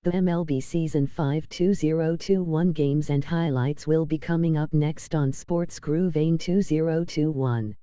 The MLB Season 5 2021 games and highlights will be coming up next on Sports Groove AIM 2021.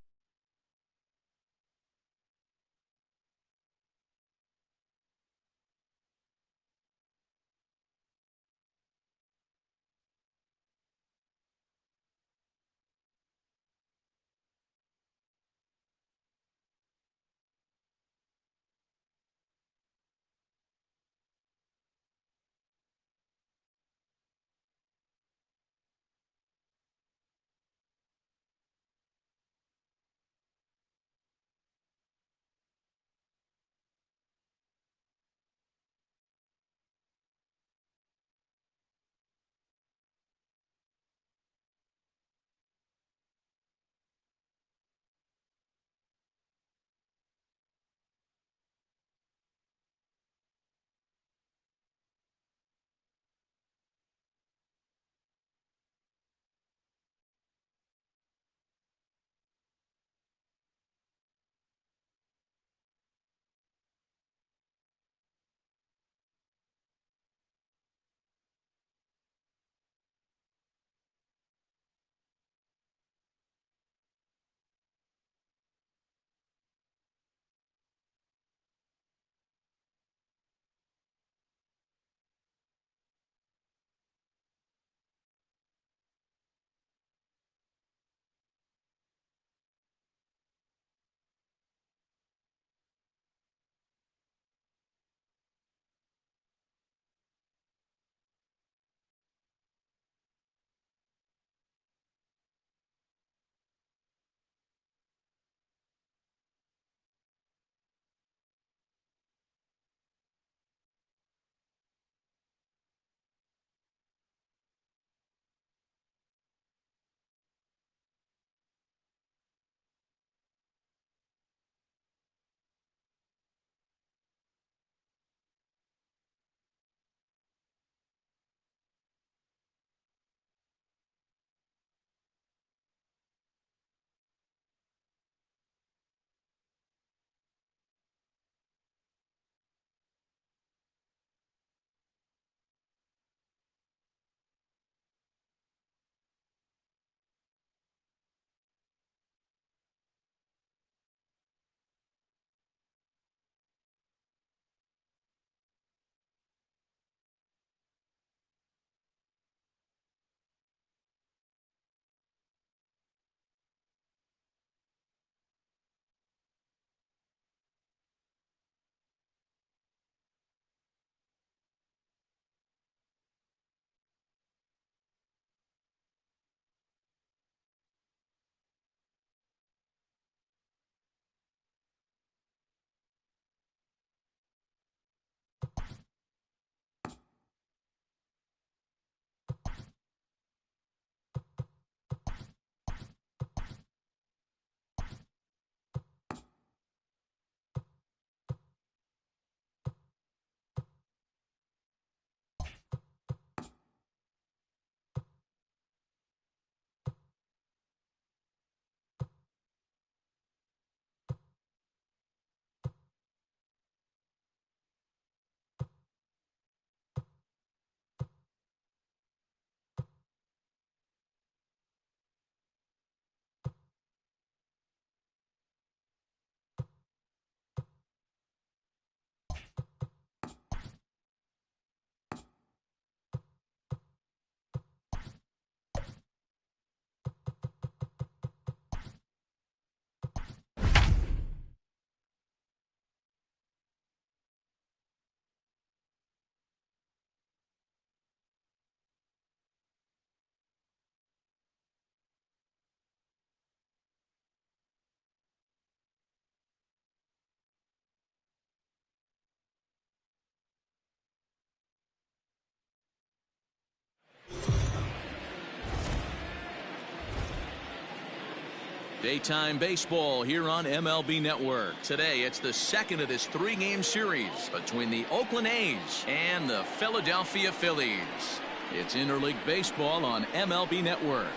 Daytime baseball here on MLB Network. Today, it's the second of this three-game series between the Oakland A's and the Philadelphia Phillies. It's interleague baseball on MLB Network.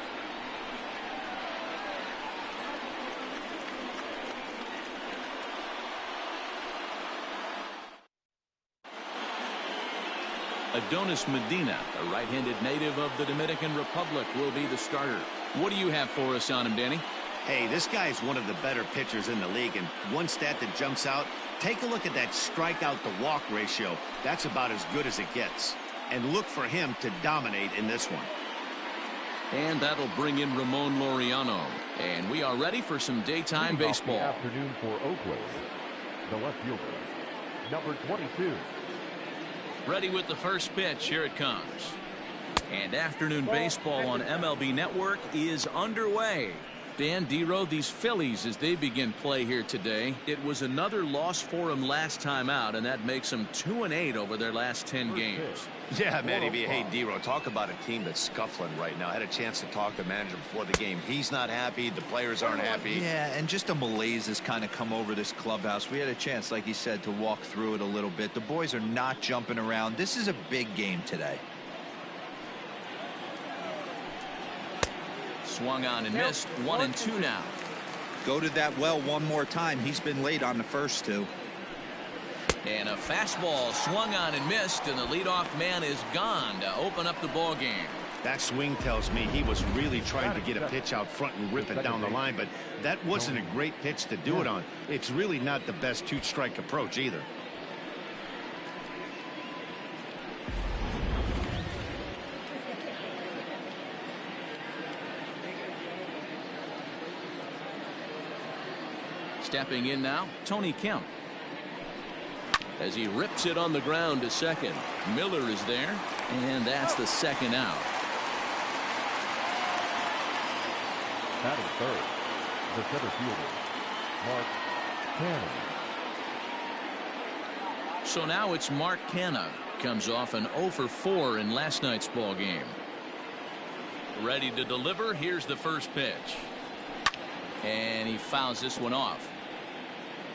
Adonis Medina, a right-handed native of the Dominican Republic, will be the starter. What do you have for us on him, Danny? Hey, this guy is one of the better pitchers in the league, and one stat that jumps out, take a look at that strikeout to walk ratio. That's about as good as it gets. And look for him to dominate in this one. And that'll bring in Ramon Laureano. And we are ready for some daytime baseball. Afternoon for Oakland. The left fielder, number 22. Ready with the first pitch. Here it comes. And afternoon baseball on MLB Network is underway. Dan Dero, these Phillies, as they begin play here today, it was another loss for them last time out, and that makes them 2-8 over their last 10 games. Yeah, man, hey, Dero, talk about a team that's scuffling right now. I had a chance to talk to the manager before the game. He's not happy. The players aren't happy. Yeah, and just a malaise has kind of come over this clubhouse. We had a chance, like you said, to walk through it a little bit. The boys are not jumping around. This is a big game today. Swung on and missed. 1-2 now. Go to that well one more time. He's been late on the first two. And a fastball swung on and missed, and the leadoff man is gone to open up the ball game. That swing tells me he was really trying to get a pitch out front and rip it down the line, but that wasn't a great pitch to do it on. It's really not the best two-strike approach either. Stepping in now, Tony Kemp. As he rips it on the ground to second. Miller is there, and that's the second out. Batting third, the center fielder, Mark Canha. So now it's Mark Canha. Comes off an 0 for 4 in last night's ball game. Ready to deliver. Here's the first pitch. And he fouls this one off.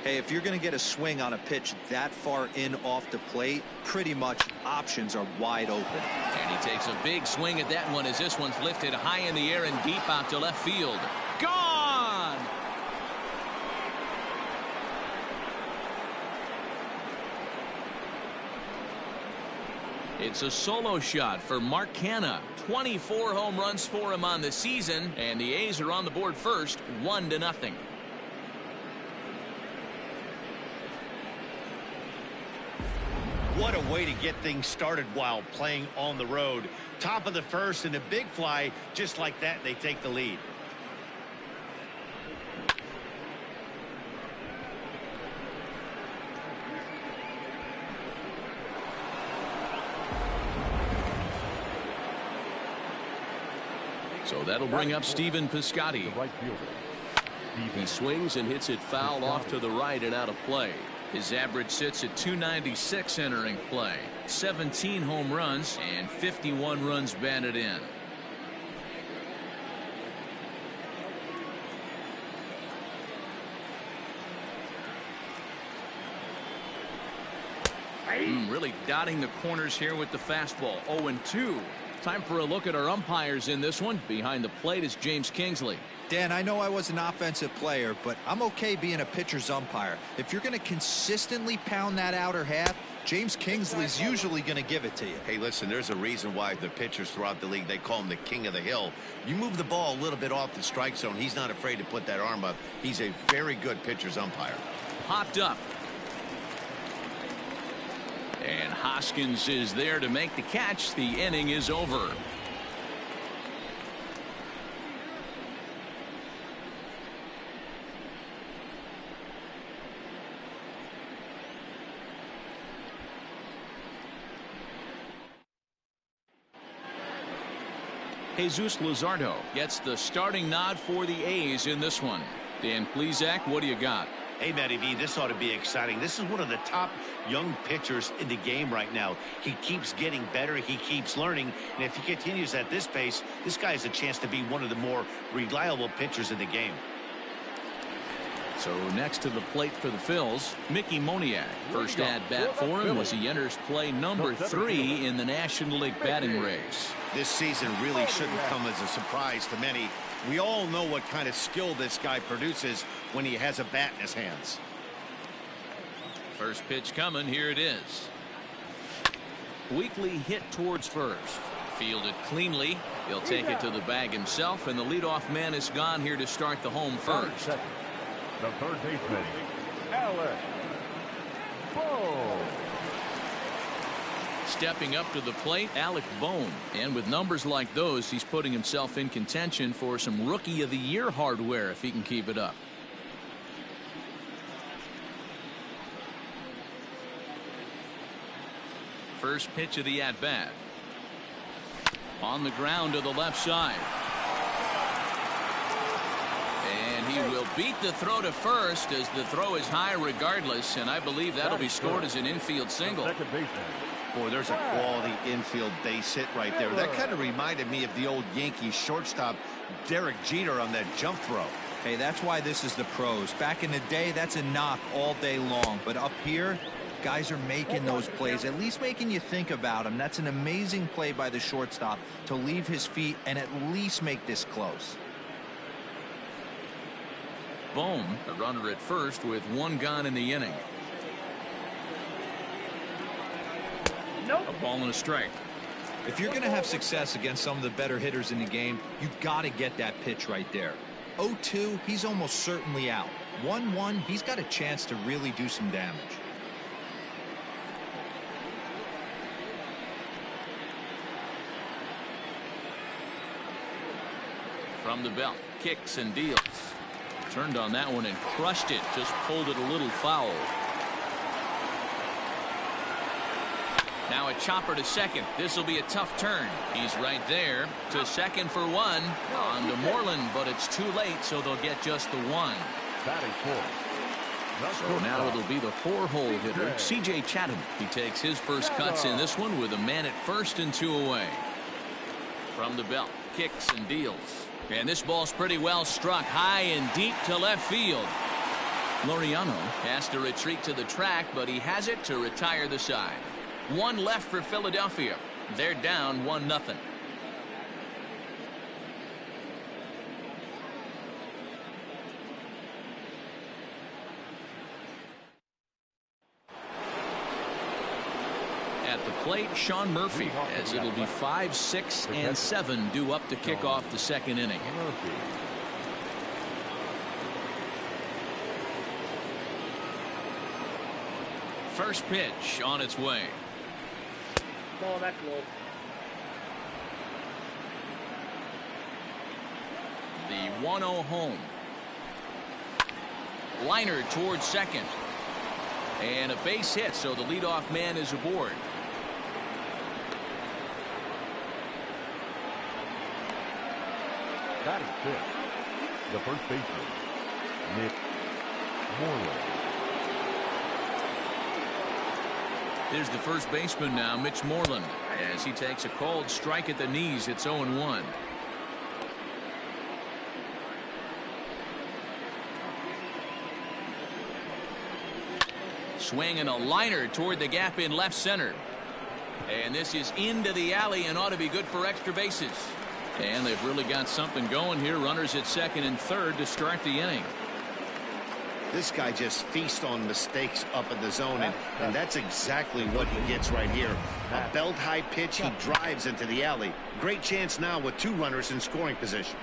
Hey, if you're going to get a swing on a pitch that far in off the plate, pretty much options are wide open. And he takes a big swing at that one as this one's lifted high in the air and deep out to left field. Gone! It's a solo shot for Mark Canha. 24 home runs for him on the season, and the A's are on the board first, 1-0. What a way to get things started while playing on the road. Top of the first and a big fly, just like that, they take the lead. So that'll bring up Stephen Piscotty. The right fielder. He swings and hits it foul off to the right and out of play. His average sits at 296 entering play. 17 home runs and 51 runs batted in. Really dotting the corners here with the fastball. 0-2. Time for a look at our umpires in this one. Behind the plate is James Kingsley. Dan, I know I was an offensive player, but I'm okay being a pitcher's umpire. If you're going to consistently pound that outer half, James Kingsley's usually going to give it to you. Hey, listen, there's a reason why the pitchers throughout the league, they call him the king of the hill. You move the ball a little bit off the strike zone, he's not afraid to put that arm up. He's a very good pitcher's umpire. Popped up. And Hoskins is there to make the catch. The inning is over. Jesus Luzardo gets the starting nod for the A's in this one. Dan Plesac, what do you got? Hey, Matty V, this ought to be exciting. This is one of the top young pitchers in the game right now. He keeps getting better. He keeps learning. And if he continues at this pace, this guy has a chance to be one of the more reliable pitchers in the game. So next to the plate for the Phils, Mickey Moniak. First at bat for him as he enters play number 3 in the National League batting race. This season really shouldn't come as a surprise to many. We all know what kind of skill this guy produces when he has a bat in his hands. First pitch coming. Here it is. Weakly hit towards first. Fielded cleanly. He'll take it to the bag himself, and the leadoff man is gone here to start the home first. The third baseman, Alex Bohm. Stepping up to the plate, Alec Bohm. And with numbers like those, he's putting himself in contention for some Rookie of the Year hardware if he can keep it up. First pitch of the at-bat. On the ground to the left side. And he will beat the throw to first as the throw is high regardless, and I believe that'll be scored as an infield single. Boy, there's a quality infield base hit right there. That kind of reminded me of the old Yankees shortstop Derek Jeter on that jump throw. Hey, that's why this is the pros. Back in the day, that's a knock all day long. But up here, guys are making those plays, at least making you think about them. That's an amazing play by the shortstop to leave his feet and at least make this close. Bohm, a runner at first with one gone in the inning. A ball and a strike. If you're going to have success against some of the better hitters in the game, you've got to get that pitch right there. 0-2, he's almost certainly out. 1-1, he's got a chance to really do some damage. From the belt, kicks and deals. Turned on that one and crushed it. Just pulled it a little foul. Now a chopper to second. This will be a tough turn. He's right there to second for one. On to Moreland, but it's too late, so they'll get just the one. So now it'll be the four-hole hitter, C.J. Chatham. He takes his first cuts in this one with a man at first and two away. From the belt, kicks and deals. And this ball's pretty well struck high and deep to left field. Laureano has to retreat to the track, but he has it to retire the side. One left for Philadelphia. They're down 1-0. At the plate, Sean Murphy, as it'll be 5, 6, and 7 due up to kick off the second inning. First pitch on its way. Oh, that's low. The 1-0 home. Liner towards second. And a base hit, so the leadoff man is aboard. That is fifth. The first baseman, Nick Moreland. Here's the first baseman now, Mitch Moreland, as he takes a called strike at the knees. It's 0-1. Swinging a liner toward the gap in left center. And this is into the alley and ought to be good for extra bases. And they've really got something going here. Runners at second and third to start the inning. This guy just feasts on mistakes up in the zone, and that's exactly what he gets right here. A belt-high pitch, he drives into the alley. Great chance now with two runners in scoring position.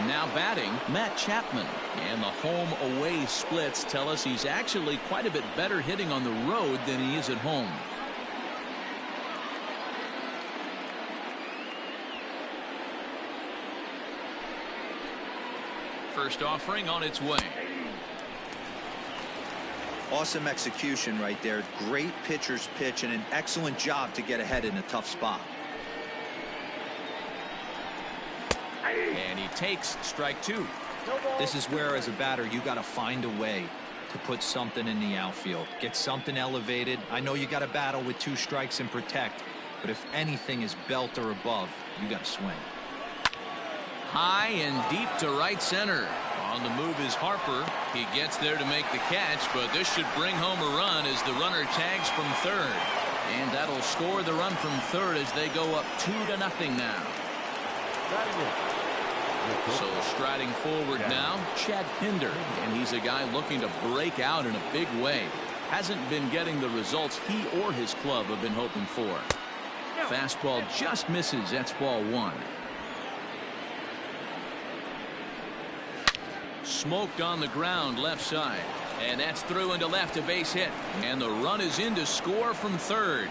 Now batting, Matt Chapman. And the home-away splits tell us he's actually quite a bit better hitting on the road than he is at home. First offering on its way. Awesome execution right there. Great pitcher's pitch and an excellent job to get ahead in a tough spot. And he takes strike two. This is where, as a batter, you got to find a way to put something in the outfield. Get something elevated. I know you got to battle with two strikes and protect, but if anything is belt or above, you got to swing. High and deep to right center. On the move is Harper. He gets there to make the catch, but this should bring home a run as the runner tags from third. And that'll score the run from third as they go up 2-0 now. So striding forward now, Chad Pinder, and he's a guy looking to break out in a big way. Hasn't been getting the results he or his club have been hoping for. Fastball just misses. That's ball one. Smoked on the ground left side, and that's through into left, a base hit, and the run is in to score from third.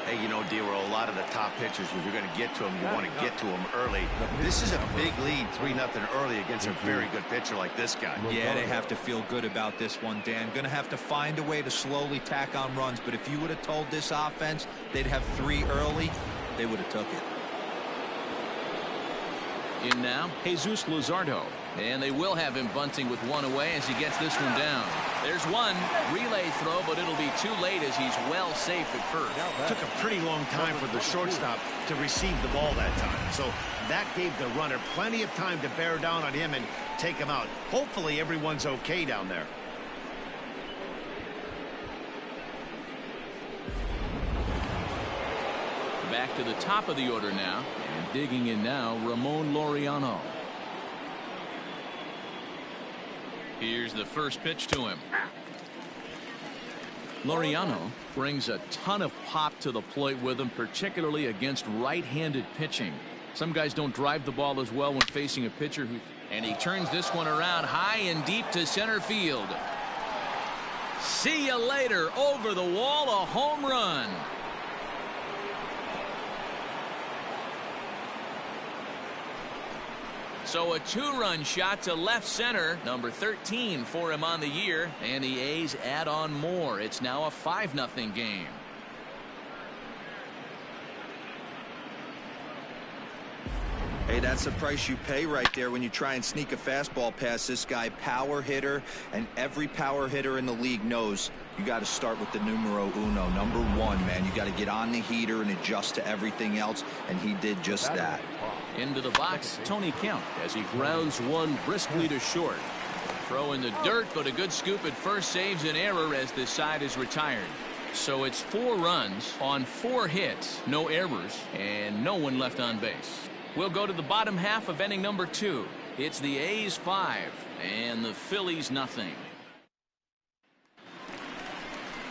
Hey, you know, D-Roll, a lot of the top pitchers, if you're going to get to them, you want to get to them early. This is a big lead, 3-0 early against a very good pitcher like this guy. Yeah, they have to feel good about this one, Dan. Going to have to find a way to slowly tack on runs, but if you would have told this offense they'd have 3 early, they would have took it. In now, Jesus Luzardo, and they will have him bunting with one away as he gets this one down. There's one relay throw, but it'll be too late as he's well safe at first. Took a pretty long time for the shortstop to receive the ball that time, so that gave the runner plenty of time to bear down on him and take him out. Hopefully everyone's okay down there. Back to the top of the order now, and digging in now, Ramon Laureano. Here's the first pitch to him. Laureano brings a ton of pop to the plate with him, particularly against right-handed pitching. Some guys don't drive the ball as well when facing a pitcher and he turns this one around high and deep to center field. See you later. Over the wall, a home run. So a 2-run shot to left center, number 13 for him on the year, and the A's add on more. It's now a 5-0 game. Hey, that's the price you pay right there when you try and sneak a fastball past this guy. Power hitter, and every power hitter in the league knows you got to start with the numero uno, number 1, man. You got to get on the heater and adjust to everything else, and he did just that. Into the box, Tony Kemp, as he grounds one briskly to short. Throw in the dirt, but a good scoop at first saves an error as this side is retired. So it's 4 runs on 4 hits, no errors, and no one left on base. We'll go to the bottom half of inning number 2. It's the A's 5 and the Phillies nothing.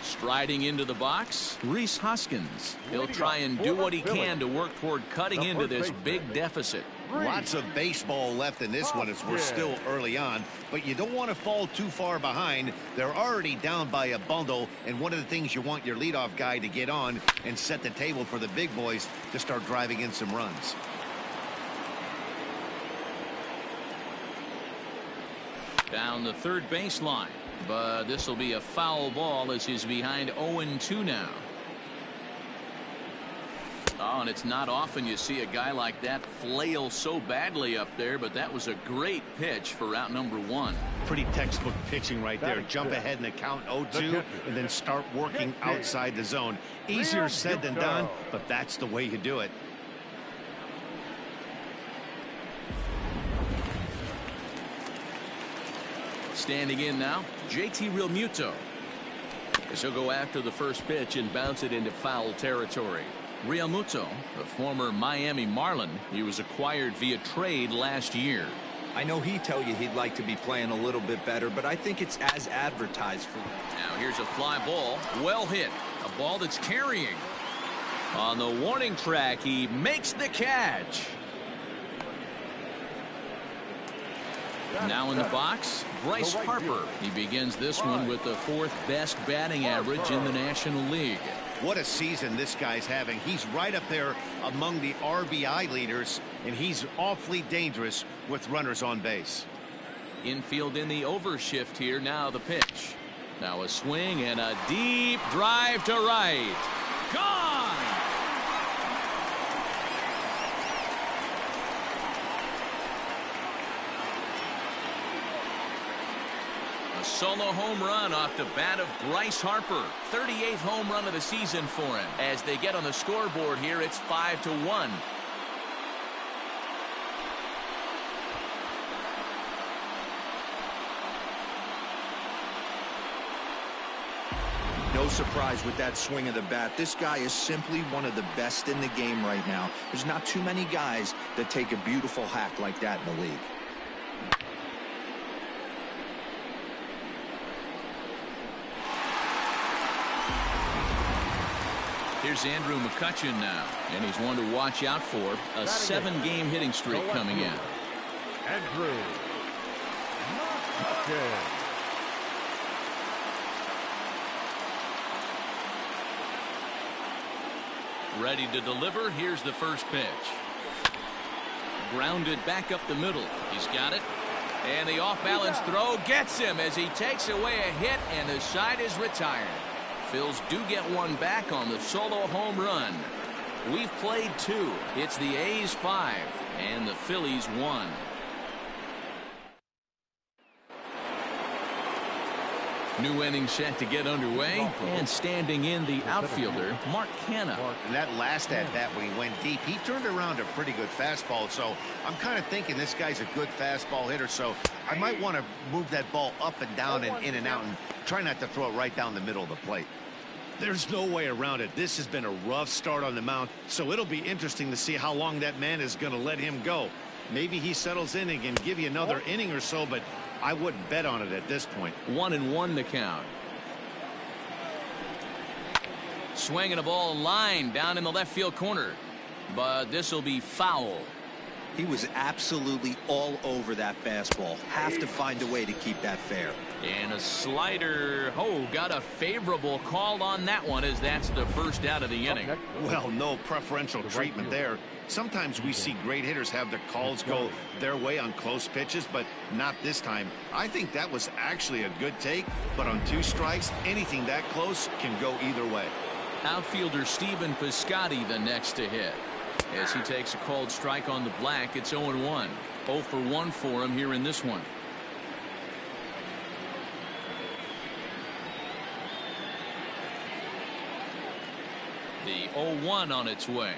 Striding into the box, Rhys Hoskins. He'll try and do what he can to work toward cutting into this big deficit. Lots of baseball left in this one as we're still early on, but you don't want to fall too far behind. They're already down by a bundle, and one of the things you want your leadoff guy to get on and set the table for the big boys to start driving in some runs. Down the third baseline, but this will be a foul ball as he's behind 0-2 now. Oh, and it's not often you see a guy like that flail so badly up there, but that was a great pitch for route number 1. Pretty textbook pitching right there. Jump ahead in the count 0-2 and then start working outside the zone. Easier said than done, but that's the way you do it. Standing in now, JT Realmuto. As he'll go after the first pitch and bounce it into foul territory. Realmuto, the former Miami Marlin, he was acquired via trade last year. I know he'd tell you he'd like to be playing a little bit better, but I think it's as advertised for him. Now here's a fly ball, well hit, a ball that's carrying. On the warning track, he makes the catch. Now in the box, Bryce Harper. He begins this one with the 4th best batting average in the National League. What a season this guy's having. He's right up there among the RBI leaders, and he's awfully dangerous with runners on base. Infield in the overshift here. Now the pitch. Now a swing and a deep drive to right. Gone! A solo home run off the bat of Bryce Harper. 38th home run of the season for him. As they get on the scoreboard here, it's 5-1. No surprise with that swing of the bat. This guy is simply one of the best in the game right now. There's not too many guys that take a beautiful hack like that in the league. Here's Andrew McCutchen now, and he's one to watch out for. A 7-game hitting streak coming in. Andrew McCutchen. Ready to deliver. Here's the first pitch. Grounded back up the middle. He's got it. And the off-balance throw gets him as he takes away a hit, and the side is retired. Phils do get one back on the solo home run. We've played 2. It's the A's 5 and the Phillies 1. New inning set to get underway, and standing in the outfielder, Mark Canha. And that last at bat when he went deep, he turned around a pretty good fastball. So I'm kind of thinking this guy's a good fastball hitter. So I might want to move that ball up and down and in and out and try not to throw it right down the middle of the plate. There's no way around it. This has been a rough start on the mound, so it'll be interesting to see how long that man is going to let him go. Maybe he settles in and can give you another inning or so, but I wouldn't bet on it at this point. 1-1 the count. Swinging a ball line down in the left field corner, but this will be foul. He was absolutely all over that fastball. Have to find a way to keep that fair. And a slider. Oh, got a favorable call on that one, as that's the first out of the inning. Well, no preferential treatment there. Sometimes we see great hitters have their calls go their way on close pitches, but not this time. I think that was actually a good take, but on 2 strikes, anything that close can go either way. Outfielder Stephen Piscotty the next to hit. As he takes a called strike on the black, it's 0-1. 0 for 1 for him here in this one. The 0-1 on its way.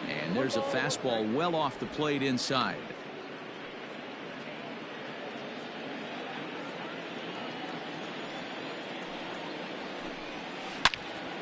And there's a fastball well off the plate inside.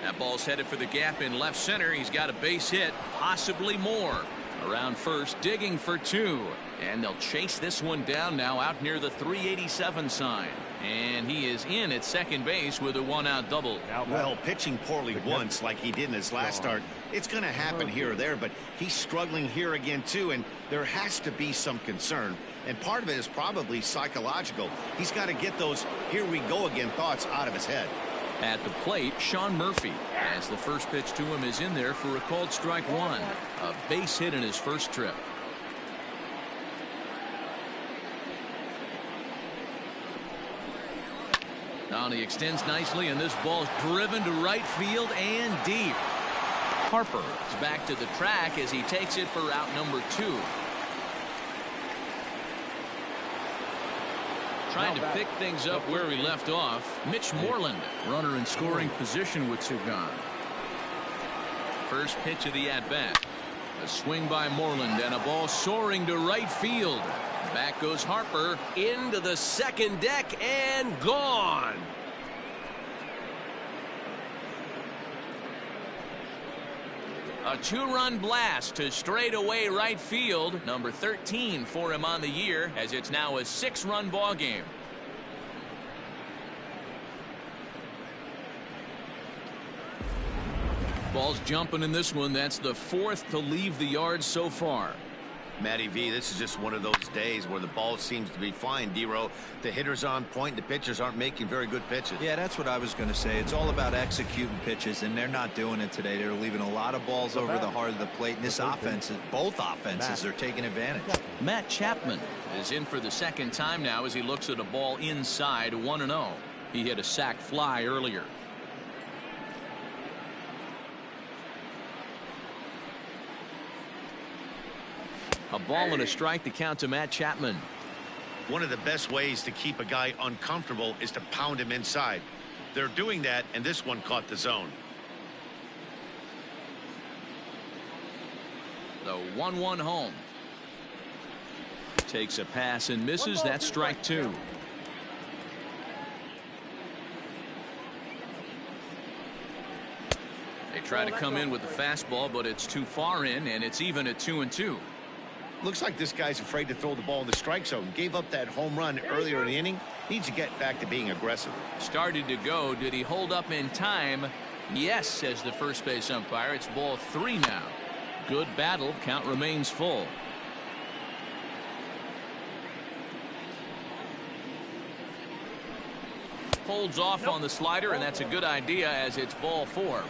That ball's headed for the gap in left center. He's got a base hit, possibly more. Around first, digging for 2. And they'll chase this one down now out near the 387 sign. And he is in at second base with a 1-out double. Well, pitching poorly once like he did in his last start, it's going to happen here or there, but he's struggling here again too, and there has to be some concern. And part of it is probably psychological. He's got to get those here we go again thoughts out of his head. At the plate, Sean Murphy, as the first pitch to him is in there for a called strike 1. A base hit in his first trip. Now he extends nicely, and this ball's driven to right field and deep. Harper is back to the track as he takes it for out number 2. Trying to pick things up where he left off. Mitch Moreland, runner in scoring position with 2 gone. First pitch of the at-bat. A swing by Moreland and a ball soaring to right field. Back goes Harper into the second deck and gone. A 2-run blast to straightaway right field. Number 13 for him on the year, as it's now a 6-run ball game. Ball's jumping in this one. That's the 4th to leave the yard so far. Matty V, this is just one of those days where the ball seems to be flying. D-Row, the hitter's on point, the pitchers aren't making very good pitches. Yeah, that's what I was going to say. It's all about executing pitches, and they're not doing it today. They're leaving a lot of balls over the heart of the plate, and this offense, both offenses are taking advantage. Matt Chapman is in for the second time now as he looks at a ball inside. 1-0. He hit a sac fly earlier. A ball and a strike to count to Matt Chapman. One of the best ways to keep a guy uncomfortable is to pound him inside. They're doing that, and this one caught the zone. The 1-1 home. Takes a pass and misses. That's strike 2. try to come in with the fastball, but it's too far in, and it's even at 2-2. Looks like this guy's afraid to throw the ball in the strike zone. Gave up that home run earlier in the inning. Needs to get back to being aggressive. Started to go. Did he hold up in time? Yes, says the first base umpire. It's ball 3 now. Good battle. Count remains full. Holds off on the slider, and that's a good idea as it's ball 4.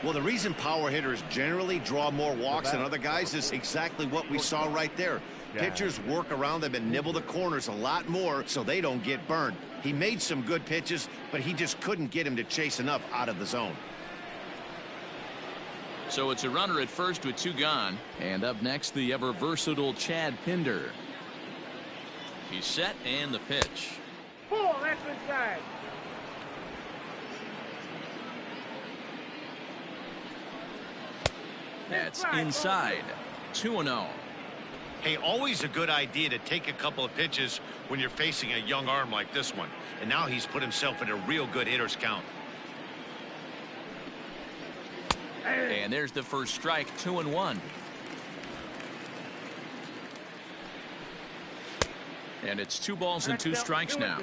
Well, the reason power hitters generally draw more walks than other guys is exactly what we saw right there. Pitchers work around them and nibble the corners a lot more so they don't get burned. He made some good pitches, but he just couldn't get him to chase enough out of the zone. So it's a runner at first with 2 gone. And up next, the ever versatile Chad Pinder. He's set, and the pitch. Ball, that's inside. That's inside. 2-0. Hey, always a good idea to take a couple of pitches when you're facing a young arm like this one. And now he's put himself in a real good hitter's count. And there's the first strike. 2-1. And it's 2 balls and 2 strikes now.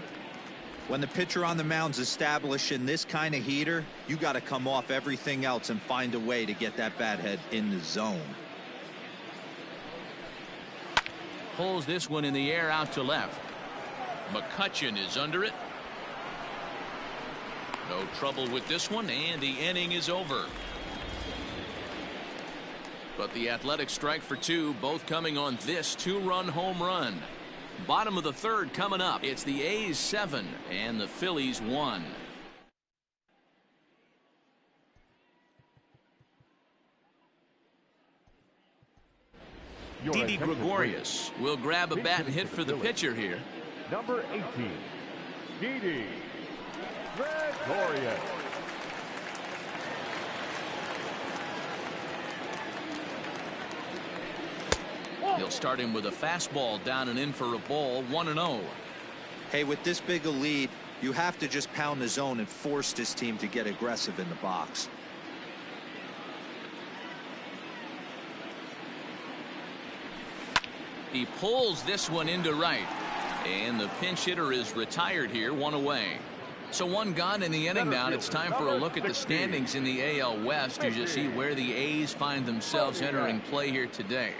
When the pitcher on the mound's establishing this kind of heater, you got to come off everything else and find a way to get that bat head in the zone. Pulls this one in the air out to left. McCutchen is under it. No trouble with this one, and the inning is over. But the Athletics strike for 2, both coming on this 2-run home run. Bottom of the 3rd coming up. It's the A's 7 and the Phillies 1. Didi Gregorius will grab a bat and hit for the pitcher here. Number 18, Didi Gregorius. He'll start him with a fastball down and in for a ball. 1-0. Hey, with this big a lead, you have to just pound the zone and force this team to get aggressive in the box. He pulls this one into right, and the pinch hitter is retired here. 1 away. So 1 gone in the inning now. It's time for a look at the standings in the AL West to just see where the A's find themselves entering play here today.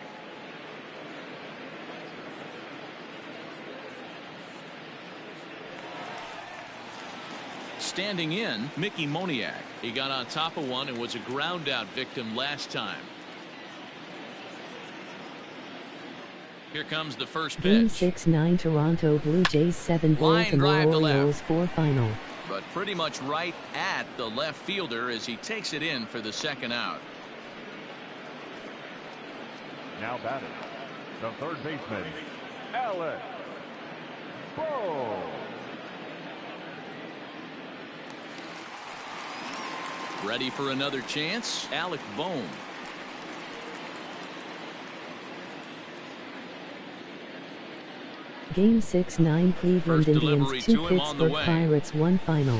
Standing in, Mickey Moniak. He got on top of one and was a ground out victim last time. Here comes the first Game pitch. 6-9 Toronto Blue Jays 7 Baltimore Orioles 4 final. But pretty much right at the left fielder as he takes it in for the 2nd out. Now batting, the 3rd baseman, Alex Bohm. Ready for another chance, Alec Bohm. Game 6-9 Cleveland First delivery Indians to 2 him on the Pittsburgh way. Pirates 1 final.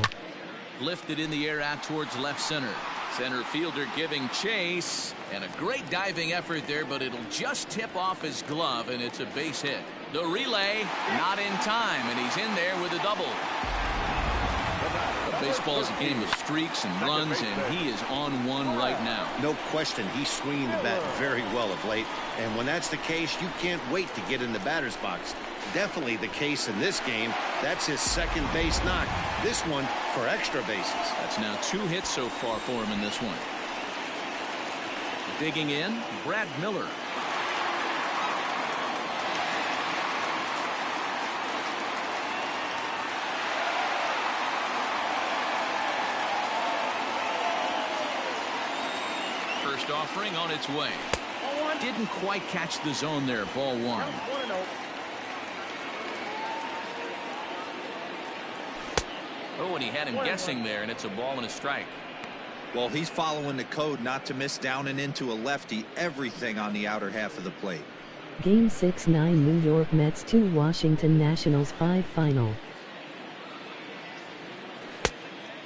Lifted in the air out towards left center. Center fielder giving chase, and a great diving effort there, but it'll just tip off his glove, and it's a base hit. The relay not in time, and he's in there with a double. Baseball is a game of streaks and runs, and he is on one right now. No question, he's swinging the bat very well of late. And when that's the case, you can't wait to get in the batter's box. Definitely the case in this game. That's his 2nd base knock. This one for extra bases. That's now 2 hits so far for him in this one. Digging in, Brad Miller. First offering on its way. Didn't quite catch the zone there. Ball 1. Oh, and he had him guessing there, and it's a ball and a strike. Well, he's following the code not to miss down and into a lefty. Everything on the outer half of the plate. Game 6-9 New York Mets 2 Washington Nationals 5 final.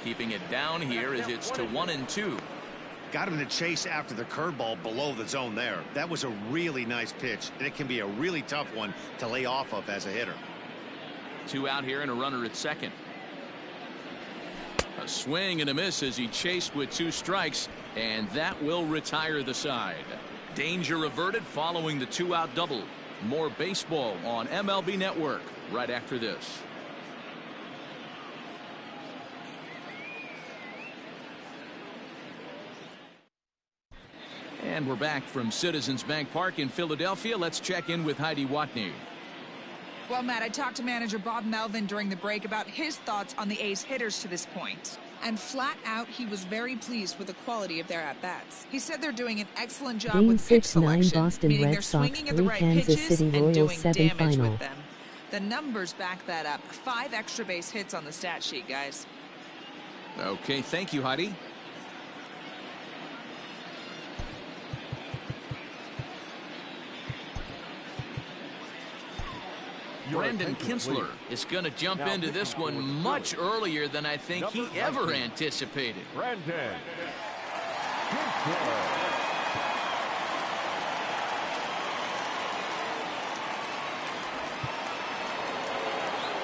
Keeping it down here as it's to 1-2. Got him to chase after the curveball below the zone there. That was a really nice pitch, and it can be a really tough one to lay off of as a hitter. 2 out here and a runner at second. A swing and a miss as he chased with 2 strikes, and that will retire the side. Danger averted following the 2-out double. More baseball on MLB Network right after this. And we're back from Citizens Bank Park in Philadelphia. Let's check in with Heidi Watney. Well, Matt, I talked to manager Bob Melvin during the break about his thoughts on the A's hitters to this point. And flat out, he was very pleased with the quality of their at-bats. He said they're doing an excellent job Game with pitch 6-9 selection, Boston meaning Red they're Sox swinging at the 3 right Kansas pitches City and Royals doing 7 damage final. with them. The numbers back that up. 5 extra base hits on the stat sheet, guys. Okay, thank you, Heidi. Brendan Kinsler is going to jump into this one much earlier than I think he ever anticipated. Brendan Kinsler.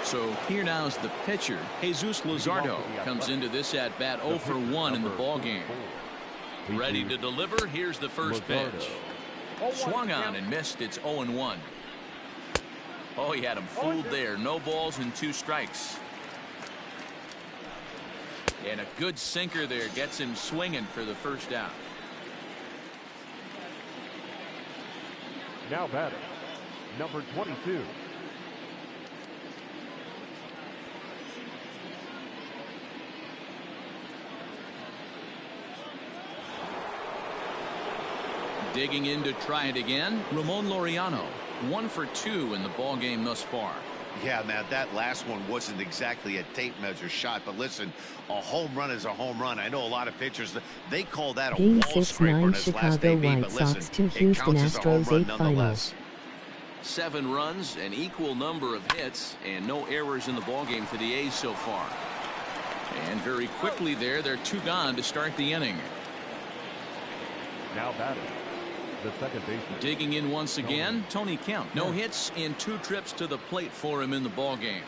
So here now is the pitcher. Jesus Luzardo comes into this at bat 0 for 1 in the ballgame. Ready to deliver. Here's the first pitch. Swung on and missed. It's 0-1. Oh, he had him fooled there. No balls and 2 strikes. And a good sinker there gets him swinging for the first out. Now batting, number 22. Digging in to try it again, Ramon Laureano. 1 for 2 in the ball game thus far. Yeah, man, that last one wasn't exactly a tape measure shot, but listen, a home run is a home run. I know a lot of pitchers, they call that a Game wall scraper 6-9 in his last Chicago AB, White but listen, Sox 2 it Houston counts as a home Astros run 8 nonetheless. 7 runs, an equal number of hits, and no errors in the ball game for the A's so far. And very quickly there, they're 2 gone to start the inning. Now batting, the second baseman. Digging in once again, Tony Kemp. No hits in 2 trips to the plate for him in the ball game.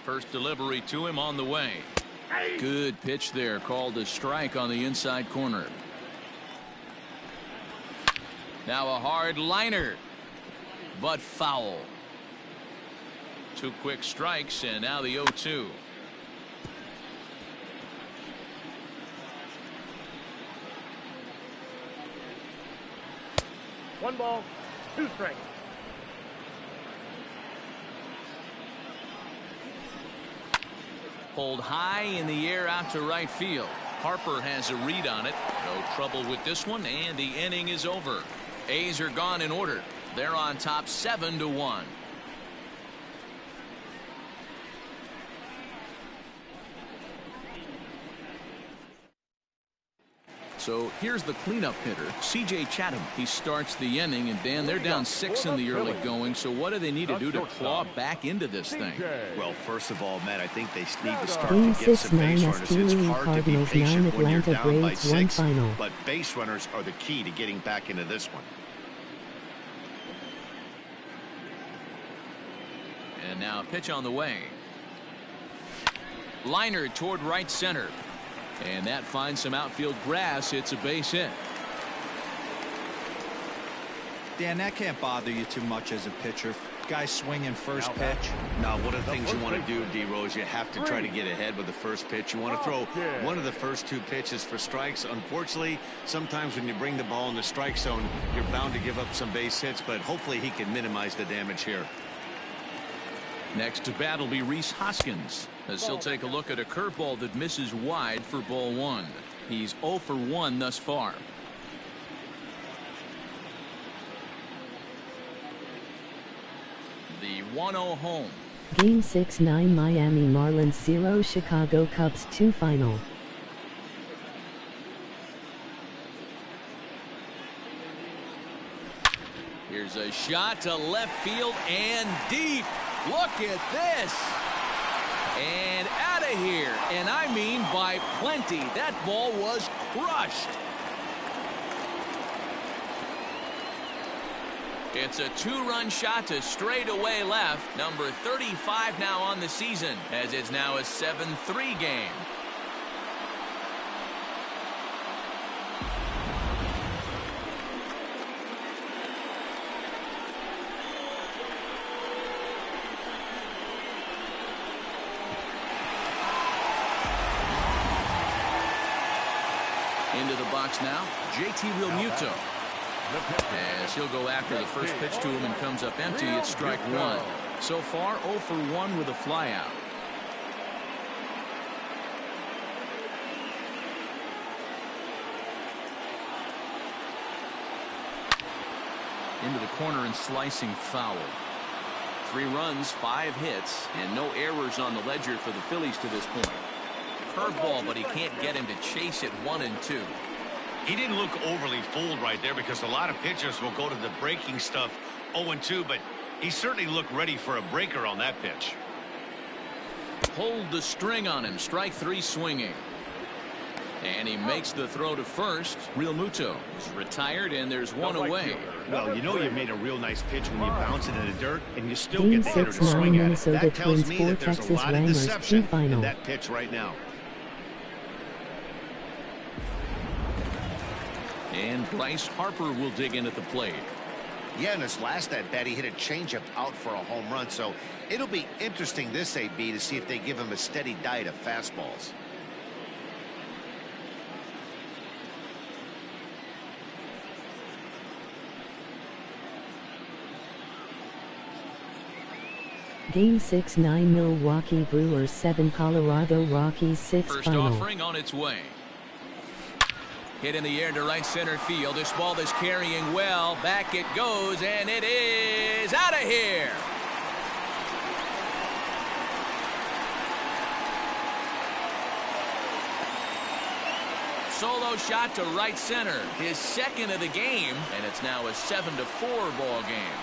First delivery to him on the way. Good pitch there, called a strike on the inside corner. Now a hard liner, but foul. 2 quick strikes, and now the 0-2. 1 ball, 2 strikes. Pulled high in the air out to right field. Harper has a read on it. No trouble with this one, and the inning is over. A's are gone in order. They're on top 7-1. So here's the cleanup hitter, C.J. Chatham. He starts the inning, and Dan, they're down 6 in the early going. So what do they need to do to claw back into this thing? Well, first of all, Matt, I think they need to start Game to get some 6-9 base runners. It's STL hard to be Cardinals 9 patient when you're Atlanta down by Braves 1 6, final. but base runners are the key to getting back into this one. And now a pitch on the way. Liner toward right center. And that finds some outfield grass. It's a base hit. Dan, that can't bother you too much as a pitcher. Guy swinging first pitch. Now, one of the things you want to do, D-Rose, you have to try to get ahead with the first pitch. You want to throw one of the first 2 pitches for strikes. Unfortunately, sometimes when you bring the ball in the strike zone, you're bound to give up some base hits, but hopefully he can minimize the damage here. Next to bat will be Rhys Hoskins, as he'll take a look at a curveball that misses wide for ball 1. He's 0 for 1 thus far. The 1-0 home. Game 6-9 Miami Marlins 0 Chicago Cubs 2 final. Here's a shot to left field and deep. Look at this. And out of of here. And I mean by plenty. That ball was crushed. It's a two-run shot to straightaway left. Number 35 now on the season, as it's now a 7-3 game. Into the box now, JT Realmuto. As he'll go after the first pitch to him and comes up empty, it's strike one. So far, 0 for 1 with a flyout. Into the corner and slicing foul. 3 runs, 5 hits, and no errors on the ledger for the Phillies to this point. Curveball, but he can't get him to chase it 1 and 2. He didn't look overly fooled right there because a lot of pitchers will go to the breaking stuff 0-2, but he certainly looked ready for a breaker on that pitch. Hold the string on him. Strike 3 swinging. And he makes the throw to first. Realmuto is retired, and there's 1 away. Well, you know you made a real nice pitch when you bounce it in the dirt, and you still Game get the hitter 6, to swing at it. Minnesota That tells Twins me 4, that there's a Texas lot of Rangers deception in final. that pitch right now. And Bryce Harper will dig in at the plate. Yeah, in his last at bat, he hit a changeup out for a home run, so it'll be interesting this AB to see if they give him a steady diet of fastballs. Game 6, 9 Milwaukee Brewers 7 Colorado Rockies 6 First final. offering on its way. Hit in the air to right center field. This ball is carrying well. Back it goes, and it is out of here. Solo shot to right center. His second of the game, and it's now a 7-4 ball game.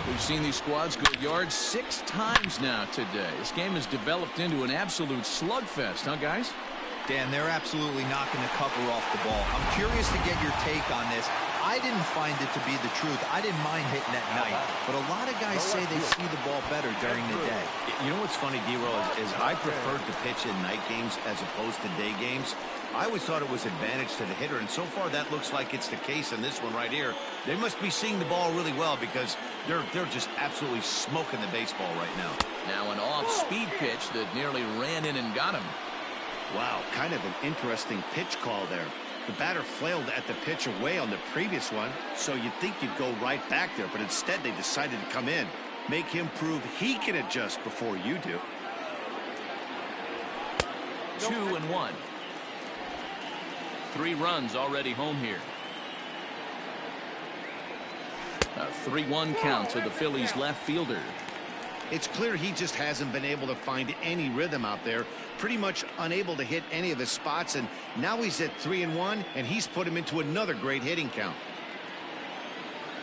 We've seen these squads go yards 6 times now today. This game has developed into an absolute slugfest, huh, guys? Dan, they're absolutely knocking the cover off the ball. I'm curious to get your take on this. I didn't find it to be the truth. I didn't mind hitting at night, but a lot of guys say they see the ball better during the day. You know what's funny, D-Roll, is I preferred to pitch in night games as opposed to day games. I always thought it was advantage to the hitter, and so far that looks like it's the case in this one right here. They must be seeing the ball really well because they're just absolutely smoking the baseball right now. Now an off-speed pitch that nearly ran in and got him. Wow, kind of an interesting pitch call there. The batter flailed at the pitch away on the previous one, so you'd think you'd go right back there, but instead they decided to come in. Make him prove he can adjust before you do. 2-1. 3 runs already home here. A 3-1 count to the Phillies left fielder. It's clear he just hasn't been able to find any rhythm out there. Pretty much unable to hit any of his spots, and now he's at 3-1, and he's put him into another great hitting count.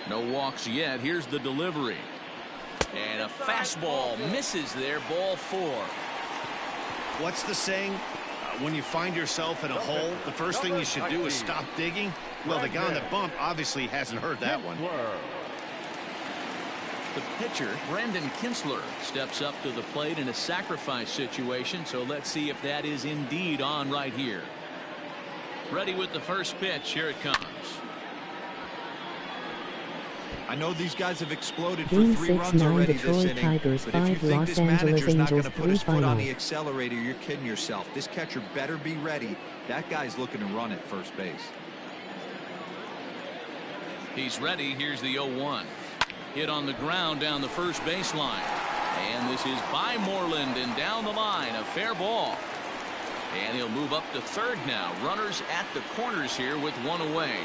No walks yet. Here's the delivery. And a fastball misses there. Ball 4. What's the saying? When you find yourself in a hole, the first thing you should do is stop digging. Well, the guy on the bump obviously hasn't heard that one. The pitcher, Brendan Kinsler, steps up to the plate in a sacrifice situation, so let's see if that is indeed on right here. Ready with the first pitch. Here it comes. I know these guys have exploded for Game 3 6, runs 9 already Detroit this inning, Tigers but if you 5 think Los this Angeles manager's not going Angels to put 3 his foot on final. the accelerator, you're kidding yourself. This catcher better be ready. That guy's looking to run at first base. He's ready. Here's the 0-1. Hit on the ground down the first baseline. And this is by Moreland and down the line. A fair ball. And he'll move up to third now. Runners at the corners here with 1 away.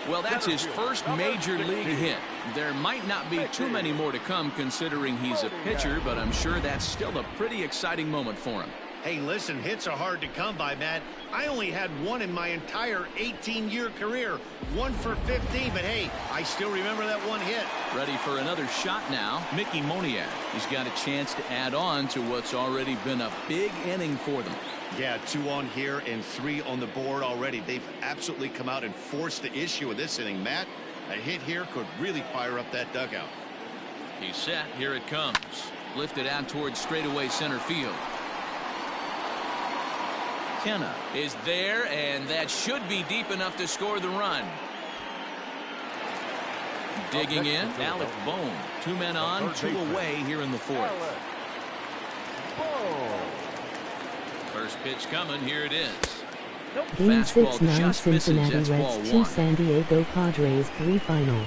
Well, that's his first major league hit. There might not be too many more to come considering he's a pitcher, but I'm sure that's still a pretty exciting moment for him. Hey, listen, hits are hard to come by, Matt. I only had one in my entire 18-year career. 1 for 15, but hey, I still remember that one hit. Ready for another shot now. Mickey Moniak. He's got a chance to add on to what's already been a big inning for them. Yeah, 2 on here and 3 on the board already. They've absolutely come out and forced the issue of this inning, Matt. A hit here could really fire up that dugout. He's set. Here it comes. Lifted out towards straightaway center field. Kenna is there, and that should be deep enough to score the run. Digging in, Alec Bohm. 2 men on, 2 away here in the 4th. First pitch coming. Here it is. Game 6 9 just misses. Cincinnati That's ball Reds 2 1. San Diego Padres 3 final.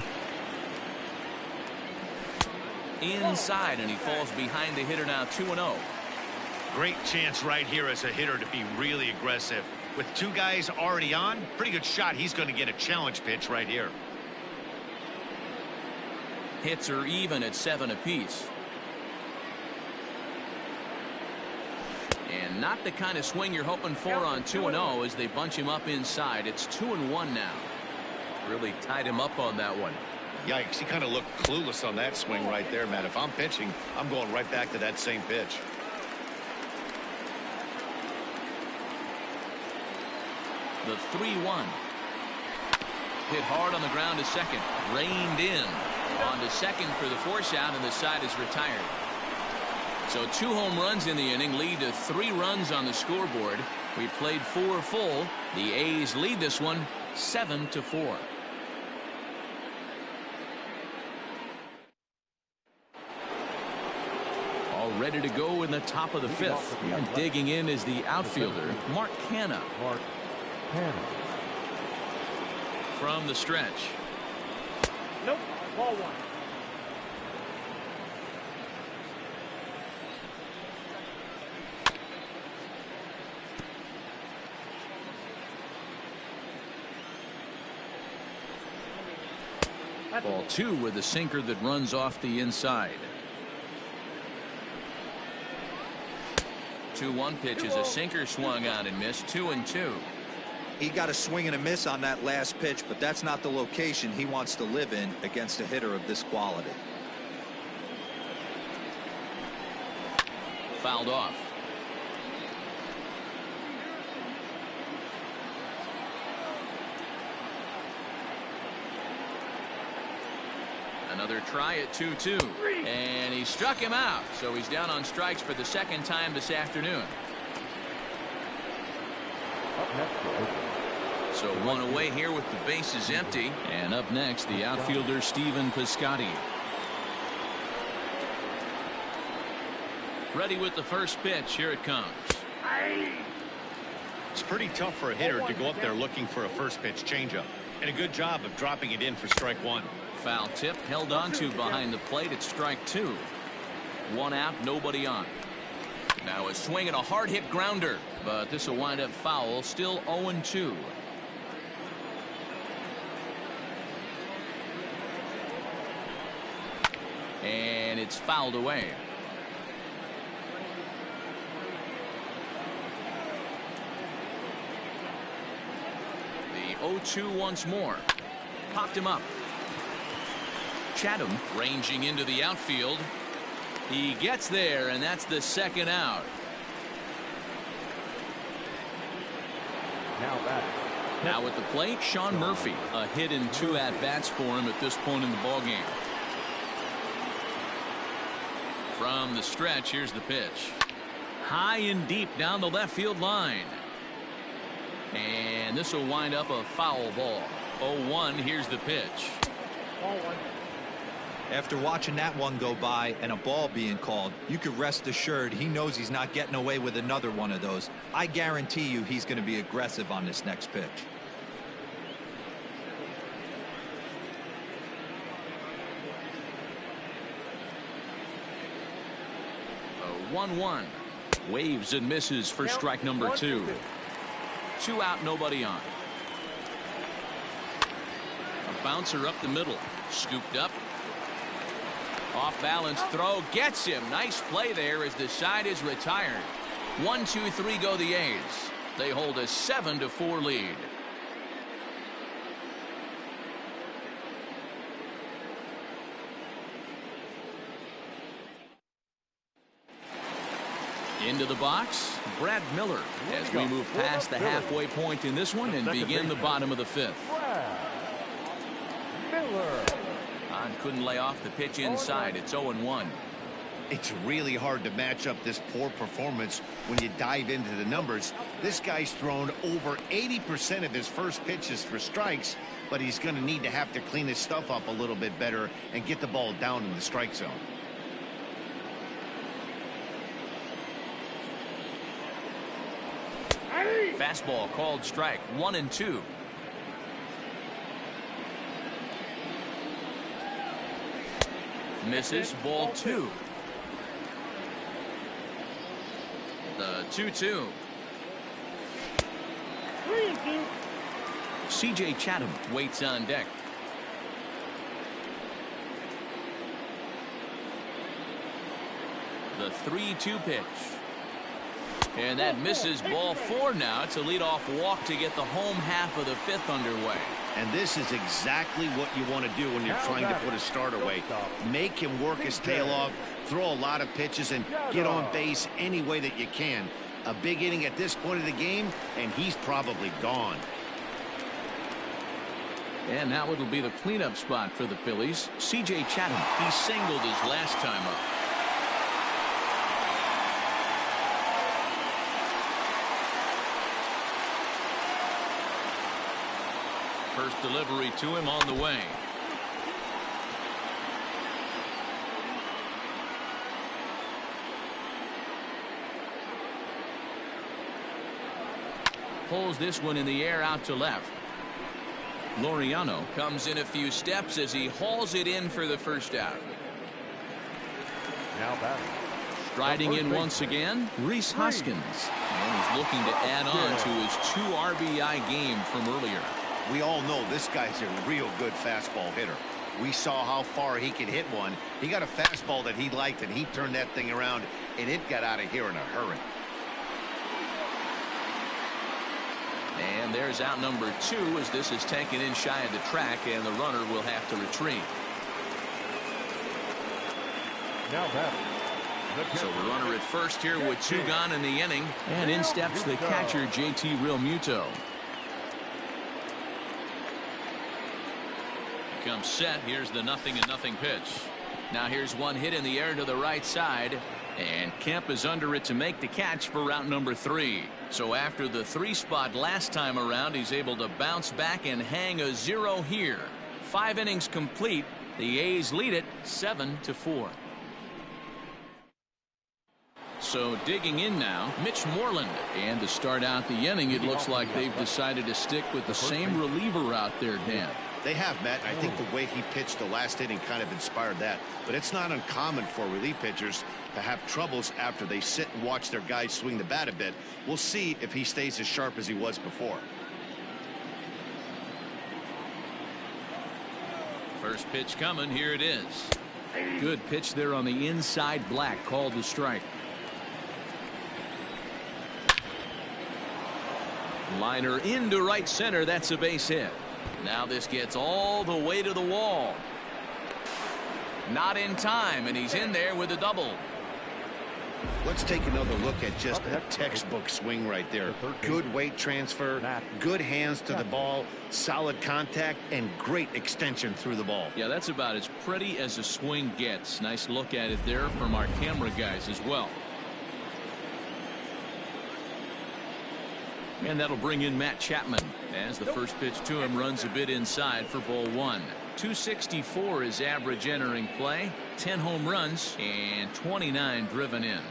Inside, and he falls behind the hitter now 2-0. Great chance right here as a hitter to be really aggressive. With 2 guys already on, pretty good shot. He's going to get a challenge pitch right here. Hits are even at 7 apiece. And not the kind of swing you're hoping for on 2-0 as they bunch him up inside. It's 2-1 now. Really tied him up on that one. Yikes, he kind of looked clueless on that swing right there, Matt. If I'm pitching, I'm going right back to that same pitch. The 3-1. Hit hard on the ground to second. Reined in. On to second for the force out, and the side is retired. So 2 home runs in the inning lead to 3 runs on the scoreboard. We played 4 full. The A's lead this one 7-4. All ready to go in the top of the 5th. And digging in is the outfielder, Mark Canha. From the stretch. Nope. Ball 1. Ball 2 with a sinker that runs off the inside. 2-1 pitch is a sinker swung out and missed. 2-2. He got a swing and a miss on that last pitch, but that's not the location he wants to live in against a hitter of this quality. Fouled off. Another try at 2-2, and he struck him out, so he's down on strikes for the 2nd time this afternoon. So 1 away here with the bases empty, and up next the outfielder Stephen Piscotty. Ready with the first pitch. Here it comes. It's pretty tough for a hitter to go up there looking for a first pitch changeup, and a good job of dropping it in for strike 1. Foul tip held on to behind the plate at strike 2. 1 out, nobody on. Now a swing and a hard hit grounder, but this will wind up foul. Still 0-2. And it's fouled away. The 0-2 once more. Popped him up. Chatham ranging into the outfield. He gets there, and that's the 2nd out. Now at the plate, Sean Murphy. A hit in 2 at-bats for him at this point in the ballgame. From the stretch, here's the pitch. High and deep down the left field line. And this will wind up a foul ball. 0-1, here's the pitch. Ball 1. After watching that one go by and a ball being called, you could rest assured he knows he's not getting away with another one of those. I guarantee you he's going to be aggressive on this next pitch. A 1-1. Waves and misses for strike number 2. 2 out, nobody on. A bouncer up the middle. Scooped up. Off balance throw gets him. Nice play there as the side is retired. 1-2-3 go the A's. They hold a 7-4 lead. Into the box, Brad Miller, as we move past the halfway point in this one and begin the bottom of the 5th. Miller. Couldn't lay off the pitch inside. It's 0-1. It's really hard to match up this poor performance when you dive into the numbers. This guy's thrown over 80% of his first pitches for strikes, but he's going to need to have to clean his stuff up a little bit better and get the ball down in the strike zone. Fastball called strike. 1-2. Misses. Ball 2. The 2-2. 3-2. C.J. Chatham waits on deck. The 3-2 pitch. And that misses. Ball 4 now. It's a leadoff walk to get the home half of the 5th underway. And this is exactly what you want to do when you're trying to put a start away. Make him work his tail off, throw a lot of pitches, and get on base any way that you can. A big inning at this point of the game, and he's probably gone. And now it'll be the cleanup spot for the Phillies. C.J. Chatham, he singled his last time up. First delivery to him on the way. Pulls this one in the air out to left. Laureano comes in a few steps as he hauls it in for the first out. Now batting. Striding in once again, Rhys Hoskins. And he's looking to add on to his 2 RBI game from earlier. We all know this guy's a real good fastball hitter. We saw how far he could hit one. He got a fastball that he liked, and he turned that thing around, and it got out of here in a hurry. And there's out number 2 as this is taken in shy of the track, and the runner will have to retreat. Now batting. So the runner at first here with 2 gone in the inning, and in steps the catcher JT Realmuto. Comes set. Here's the 0-0 pitch. Now here's one hit in the air to the right side, and Kemp is under it to make the catch for route number 3. So after the 3 spot last time around, he's able to bounce back and hang a 0 here. 5 innings complete. The A's lead it 7-4. So digging in now, Mitch Moreland. And to start out the inning, it looks like they've decided to stick with the same reliever out there, Dan. They have, Matt. I think the way he pitched the last inning kind of inspired that. But it's not uncommon for relief pitchers to have troubles after they sit and watch their guys swing the bat a bit. We'll see if he stays as sharp as he was before. First pitch coming. Here it is. Good pitch there on the inside black, called the strike. Liner into right center. That's a base hit. Now this gets all the way to the wall. Not in time, and he's in there with a double. Let's take another look at just a textbook swing right there. Good weight transfer, good hands to the ball, solid contact, and great extension through the ball. Yeah, that's about as pretty as a swing gets. Nice look at it there from our camera guys as well. And that'll bring in Matt Chapman as the first pitch to him runs a bit inside for ball 1. 264 is average entering play, 10 home runs and 29 driven in.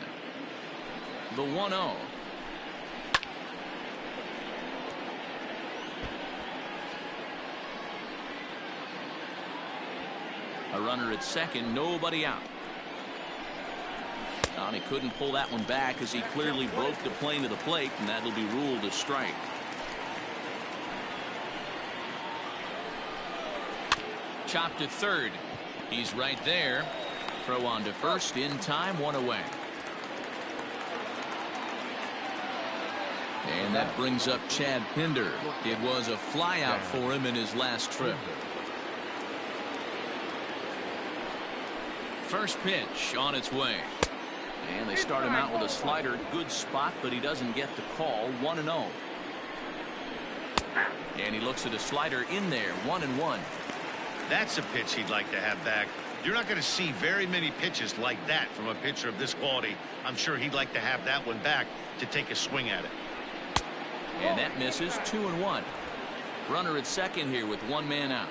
The 1-0. A runner at second, nobody out. And he couldn't pull that one back as he clearly broke the plane to the plate, and that'll be ruled a strike. Chopped to third. He's right there. Throw on to first in time, 1 away. And that brings up Chad Pinder. It was a flyout for him in his last trip. First pitch on its way. And they start him out with a slider. Good spot, but he doesn't get the call. 1-0. And he looks at a slider in there. 1-1. That's a pitch he'd like to have back. You're not going to see very many pitches like that from a pitcher of this quality. I'm sure he'd like to have that one back to take a swing at it. And that misses. 2-1. Runner at second here with one man out.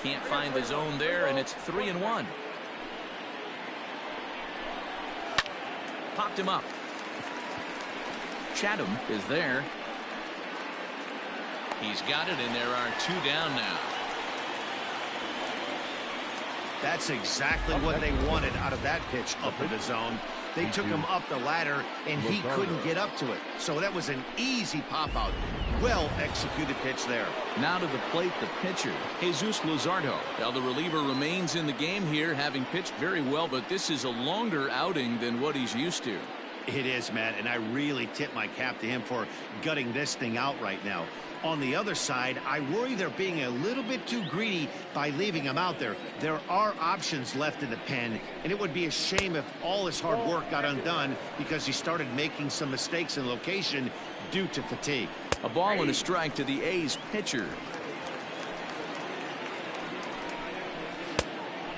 Can't find the zone there, and it's 3-1. Popped him up. Chatham is there. He's got it, and there are two down now. That's exactly what they wanted out of that pitch up in the zone. They took him up the ladder, and he couldn't get up to it. So that was an easy pop-out. Well-executed pitch there. Now to the plate, the pitcher, Jesus Luzardo. Now the reliever remains in the game here, having pitched very well, but this is a longer outing than what he's used to. It is, Matt, and I really tip my cap to him for gutting this thing out right now. On the other side, I worry they're being a little bit too greedy by leaving him out there. There are options left in the pen, and it would be a shame if all his hard work got undone because he started making some mistakes in location due to fatigue. A ball and a strike to the A's pitcher.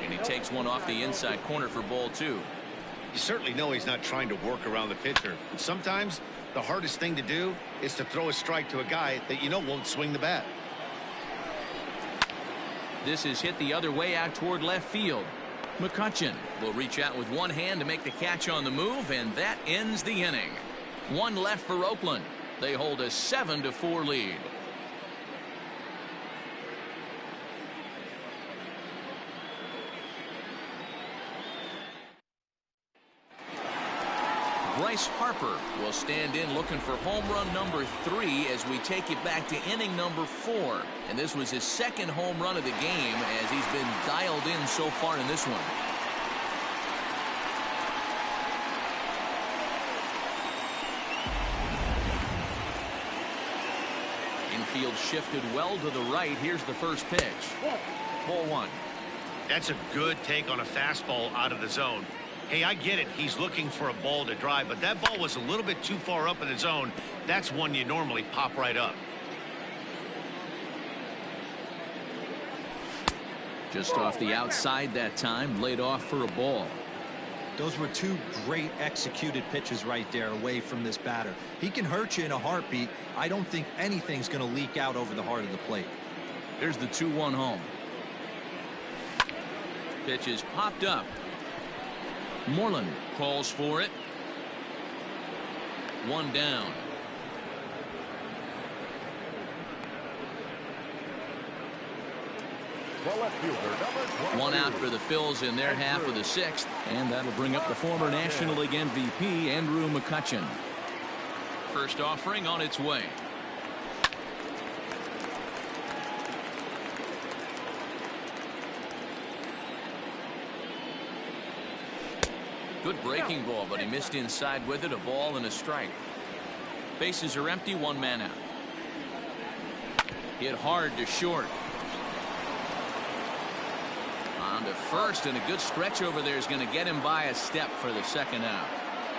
And he takes one off the inside corner for ball 2. You certainly know he's not trying to work around the pitcher. But sometimes the hardest thing to do is to throw a strike to a guy that you know won't swing the bat. This is hit the other way out toward left field. McCutchen will reach out with one hand to make the catch on the move, and that ends the inning. One left for Oakland. They hold a 7-4 lead. Bryce Harper will stand in looking for home run number 3 as we take it back to inning number 4. And this was his second home run of the game as he's been dialed in so far in this one. Infield shifted well to the right. Here's the first pitch. Ball 1. That's a good take on a fastball out of the zone. Hey, I get it. He's looking for a ball to drive, but that ball was a little bit too far up in the zone. That's one you normally pop right up. Just off the outside that time, laid off for a ball. Those were two great executed pitches right there away from this batter. He can hurt you in a heartbeat. I don't think anything's going to leak out over the heart of the plate. Here's the 2-1 home. Pitch is popped up. Moreland calls for it. One down. One out for the Phillies in their half of the 6th, and that'll bring up the former National League MVP Andrew McCutchen. First offering on its way. Good breaking ball, but he missed inside with it. A ball and a strike. Bases are empty. One man out. Hit hard to short. On to first, and a good stretch over there is going to get him by a step for the second out.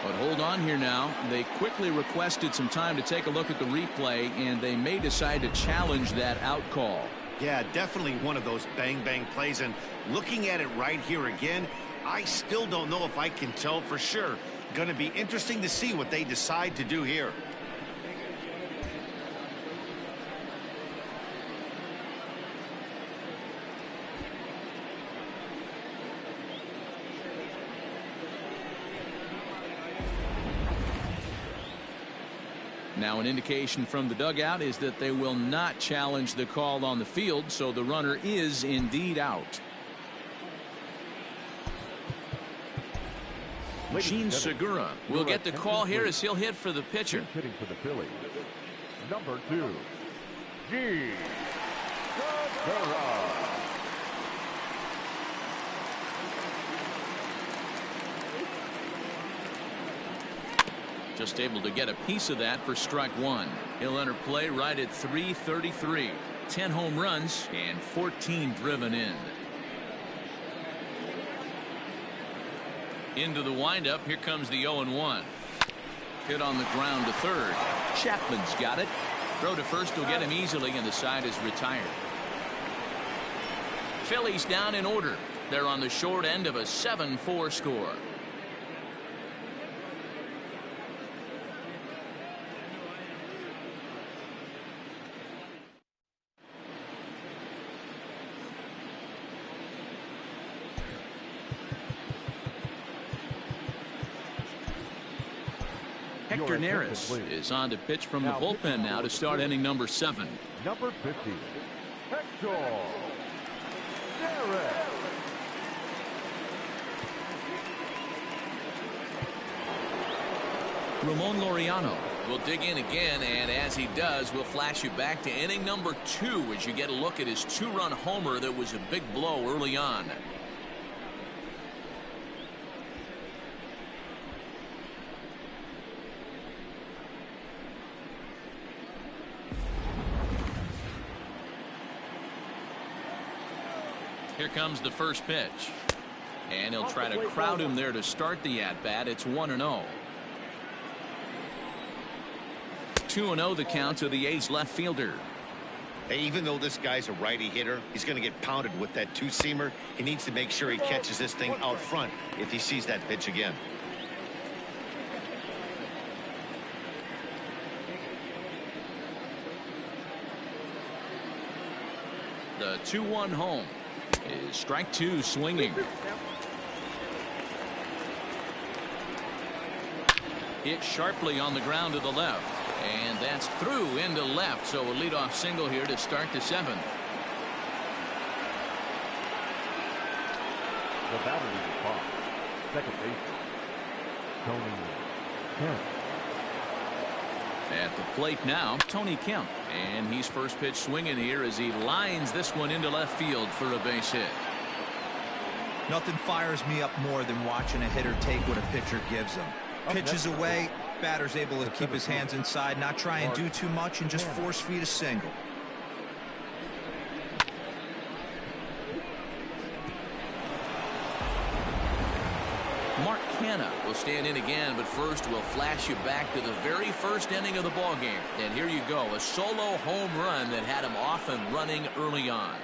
But hold on here now. They quickly requested some time to take a look at the replay, and they may decide to challenge that out call. Yeah, definitely one of those bang-bang plays. And looking at it right here again, I still don't know if I can tell for sure. Going to be interesting to see what they decide to do here. Now an indication from the dugout is that they will not challenge the call on the field, so the runner is indeed out. Gene Segura will get the call here as he'll hit for the pitcher. Hitting for the Phillies, number 2, Gene Segura. Just able to get a piece of that for strike one. He'll enter play right at 333. 10 home runs and 14 driven in. Into the windup. Here comes the 0-1. Hit on the ground to third. Chapman's got it. Throw to first will get him easily, and the side is retired. Phillies down in order. They're on the short end of a 7-4 score. Hector Neris is on to pitch from the bullpen now to start inning number 7. Number 50, Hector Neris. Ramon Laureano will dig in again, and as he does, we'll flash you back to inning number 2 as you get a look at his 2-run homer that was a big blow early on. Here comes the first pitch. And he'll try to crowd him there to start the at-bat. It's 1-0. 2-0 the count to the A's left fielder. Hey, even though this guy's a righty hitter, he's going to get pounded with that two-seamer. He needs to make sure he catches this thing out front if he sees that pitch again. The 2-1 home is strike 2 swinging. Hit sharply on the ground to the left. And that's through into left, so a leadoff single here to start the 7th. The batter is the box. Second baseman, Tony Kemp. At the plate now, Tony Kemp. And he's first pitch swinging here as he lines this one into left field for a base hit. Nothing fires me up more than watching a hitter take what a pitcher gives him. Pitches away, batter's able to keep his hands inside, not try and do too much, and just force feed a single. Mark Canha will stand in again, but first we'll flash you back to the very first inning of the ball game. And here you go, a solo home run that had him off and running early on.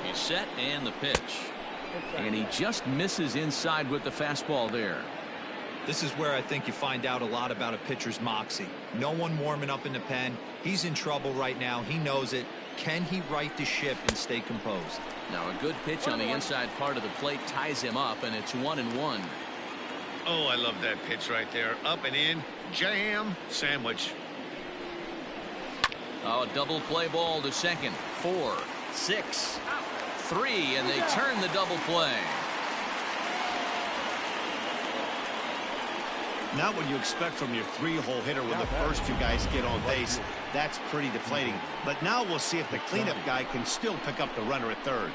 He's set and the pitch. And he just misses inside with the fastball there. This is where I think you find out a lot about a pitcher's moxie. No one warming up in the pen. He's in trouble right now. He knows it. Can he right the ship and stay composed? Now a good pitch on the inside part of the plate ties him up, and it's 1-1. Oh, I love that pitch right there. Up and in. Jam. Sandwich. Oh, double play ball to second. 4, 6, 3, and they turn the double play. Not what you expect from your three-hole hitter when the first two guys get on base. That's pretty deflating. But now we'll see if the cleanup guy can still pick up the runner at third.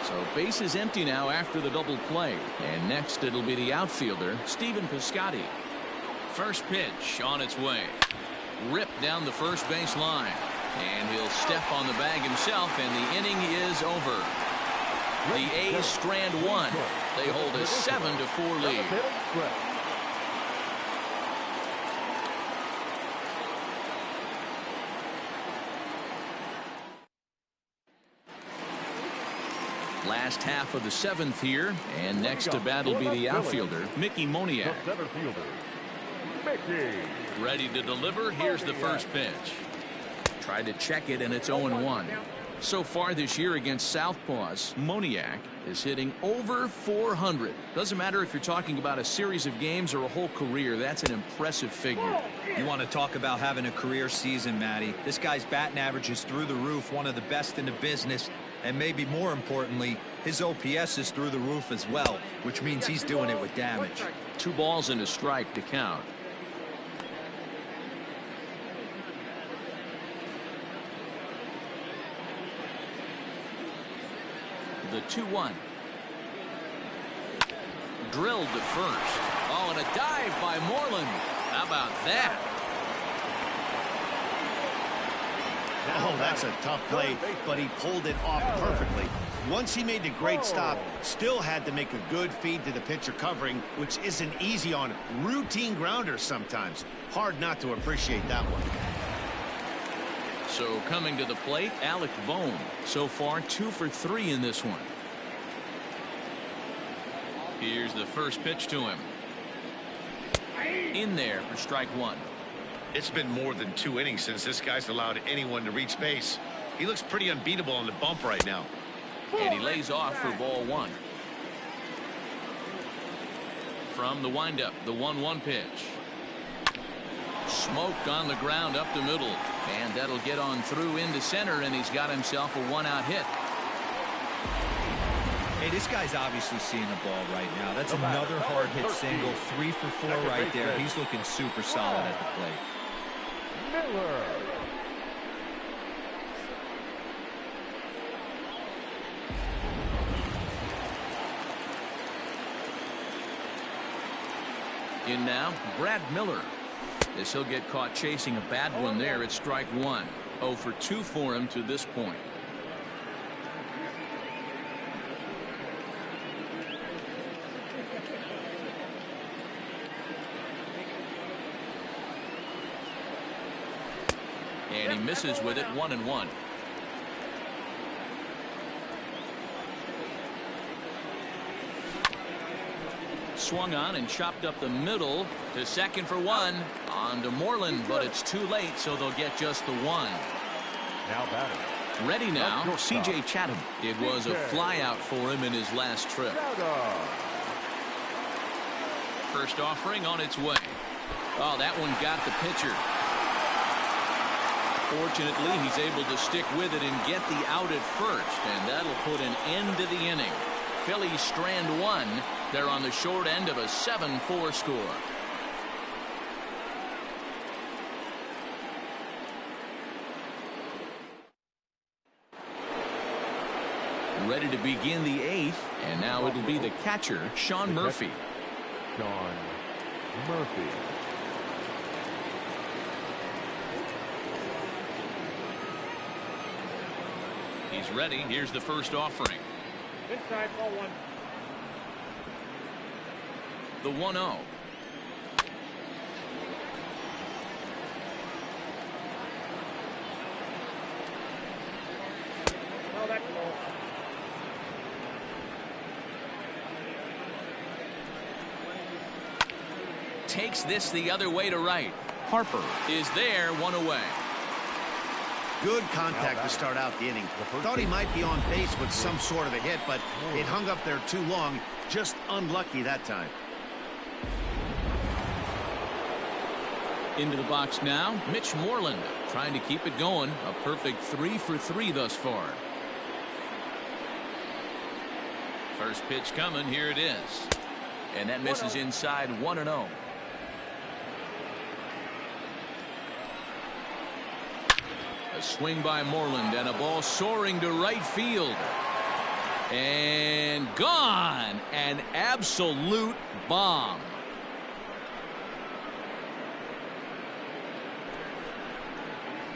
So base is empty now after the double play. And next it'll be the outfielder, Stephen Piscotty. First pitch on its way. Ripped down the first base line. And he'll step on the bag himself, and the inning is over. The A's strand one. They hold a 7-4 lead. Last half of the 7th here, and next to bat will be the outfielder, Mickey Moniak. Ready to deliver. Here's the first pitch. Tried to check it, and it's 0-1. So far this year against Southpaws, Moniak is hitting over 400. Doesn't matter if you're talking about a series of games or a whole career. That's an impressive figure. You want to talk about having a career season, Matty. This guy's batting average is through the roof, one of the best in the business. And maybe more importantly, his OPS is through the roof as well, which means he's doing it with damage. 2 balls and a strike to count. The 2-1. Drilled to first. Oh, and a dive by Moreland. How about that? Oh, that's a tough play, but he pulled it off perfectly. Once he made the great stop, still had to make a good feed to the pitcher covering, which isn't easy on routine grounders sometimes. Hard not to appreciate that one. So coming to the plate, Alec Bohm. So far 2 for 3 in this one. Here's the first pitch to him. In there for strike 1. It's been more than 2 innings since this guy's allowed anyone to reach base. He looks pretty unbeatable on the bump right now. And he lays off for ball 1. From the windup, the 1-1 pitch. Smoked on the ground up the middle. And that'll get on through into center, and he's got himself a 1-out hit. Hey, this guy's obviously seeing the ball right now. That's another hard hit single. 3 for 4 right there. He's looking super solid at the plate. Miller. In now, Brad Miller. As he'll get caught chasing a bad one there at strike 1. 0 for 2 for him to this point. And he misses with it. 1-1. Swung on and chopped up the middle to second for 1. On to Moreland, but it's too late, so they'll get just the 1. Now batting. Ready now, C.J. Chatham. It was a flyout for him in his last trip. First offering on its way. Oh, that one got the pitcher. Fortunately, he's able to stick with it and get the out at first, and that'll put an end to the inning. Phillies strand 1. They're on the short end of a 7-4 score. Ready to begin the 8th, and now it'll be the catcher, Sean Murphy. Sean Murphy. He's ready. Here's the first offering. Inside, ball 1. The 1-0. No, that's low. Takes this the other way to right. Harper is there, 1 away. Good contact to start out the inning. Thought he might be on base with some sort of a hit, but it hung up there too long. Just unlucky that time. Into the box now, Mitch Moreland trying to keep it going. A perfect 3 for 3 thus far. First pitch coming. Here it is. And that misses inside. 1-0. A swing by Moreland and a ball soaring to right field. And gone. An absolute bomb.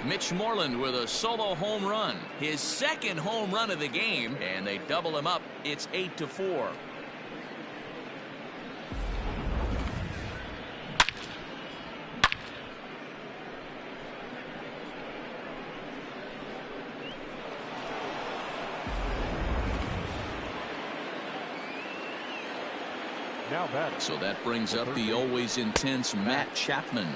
Mitch Moreland with a solo home run. His second home run of the game. And they double him up. It's 8-4. So that brings up the always intense Matt Chapman,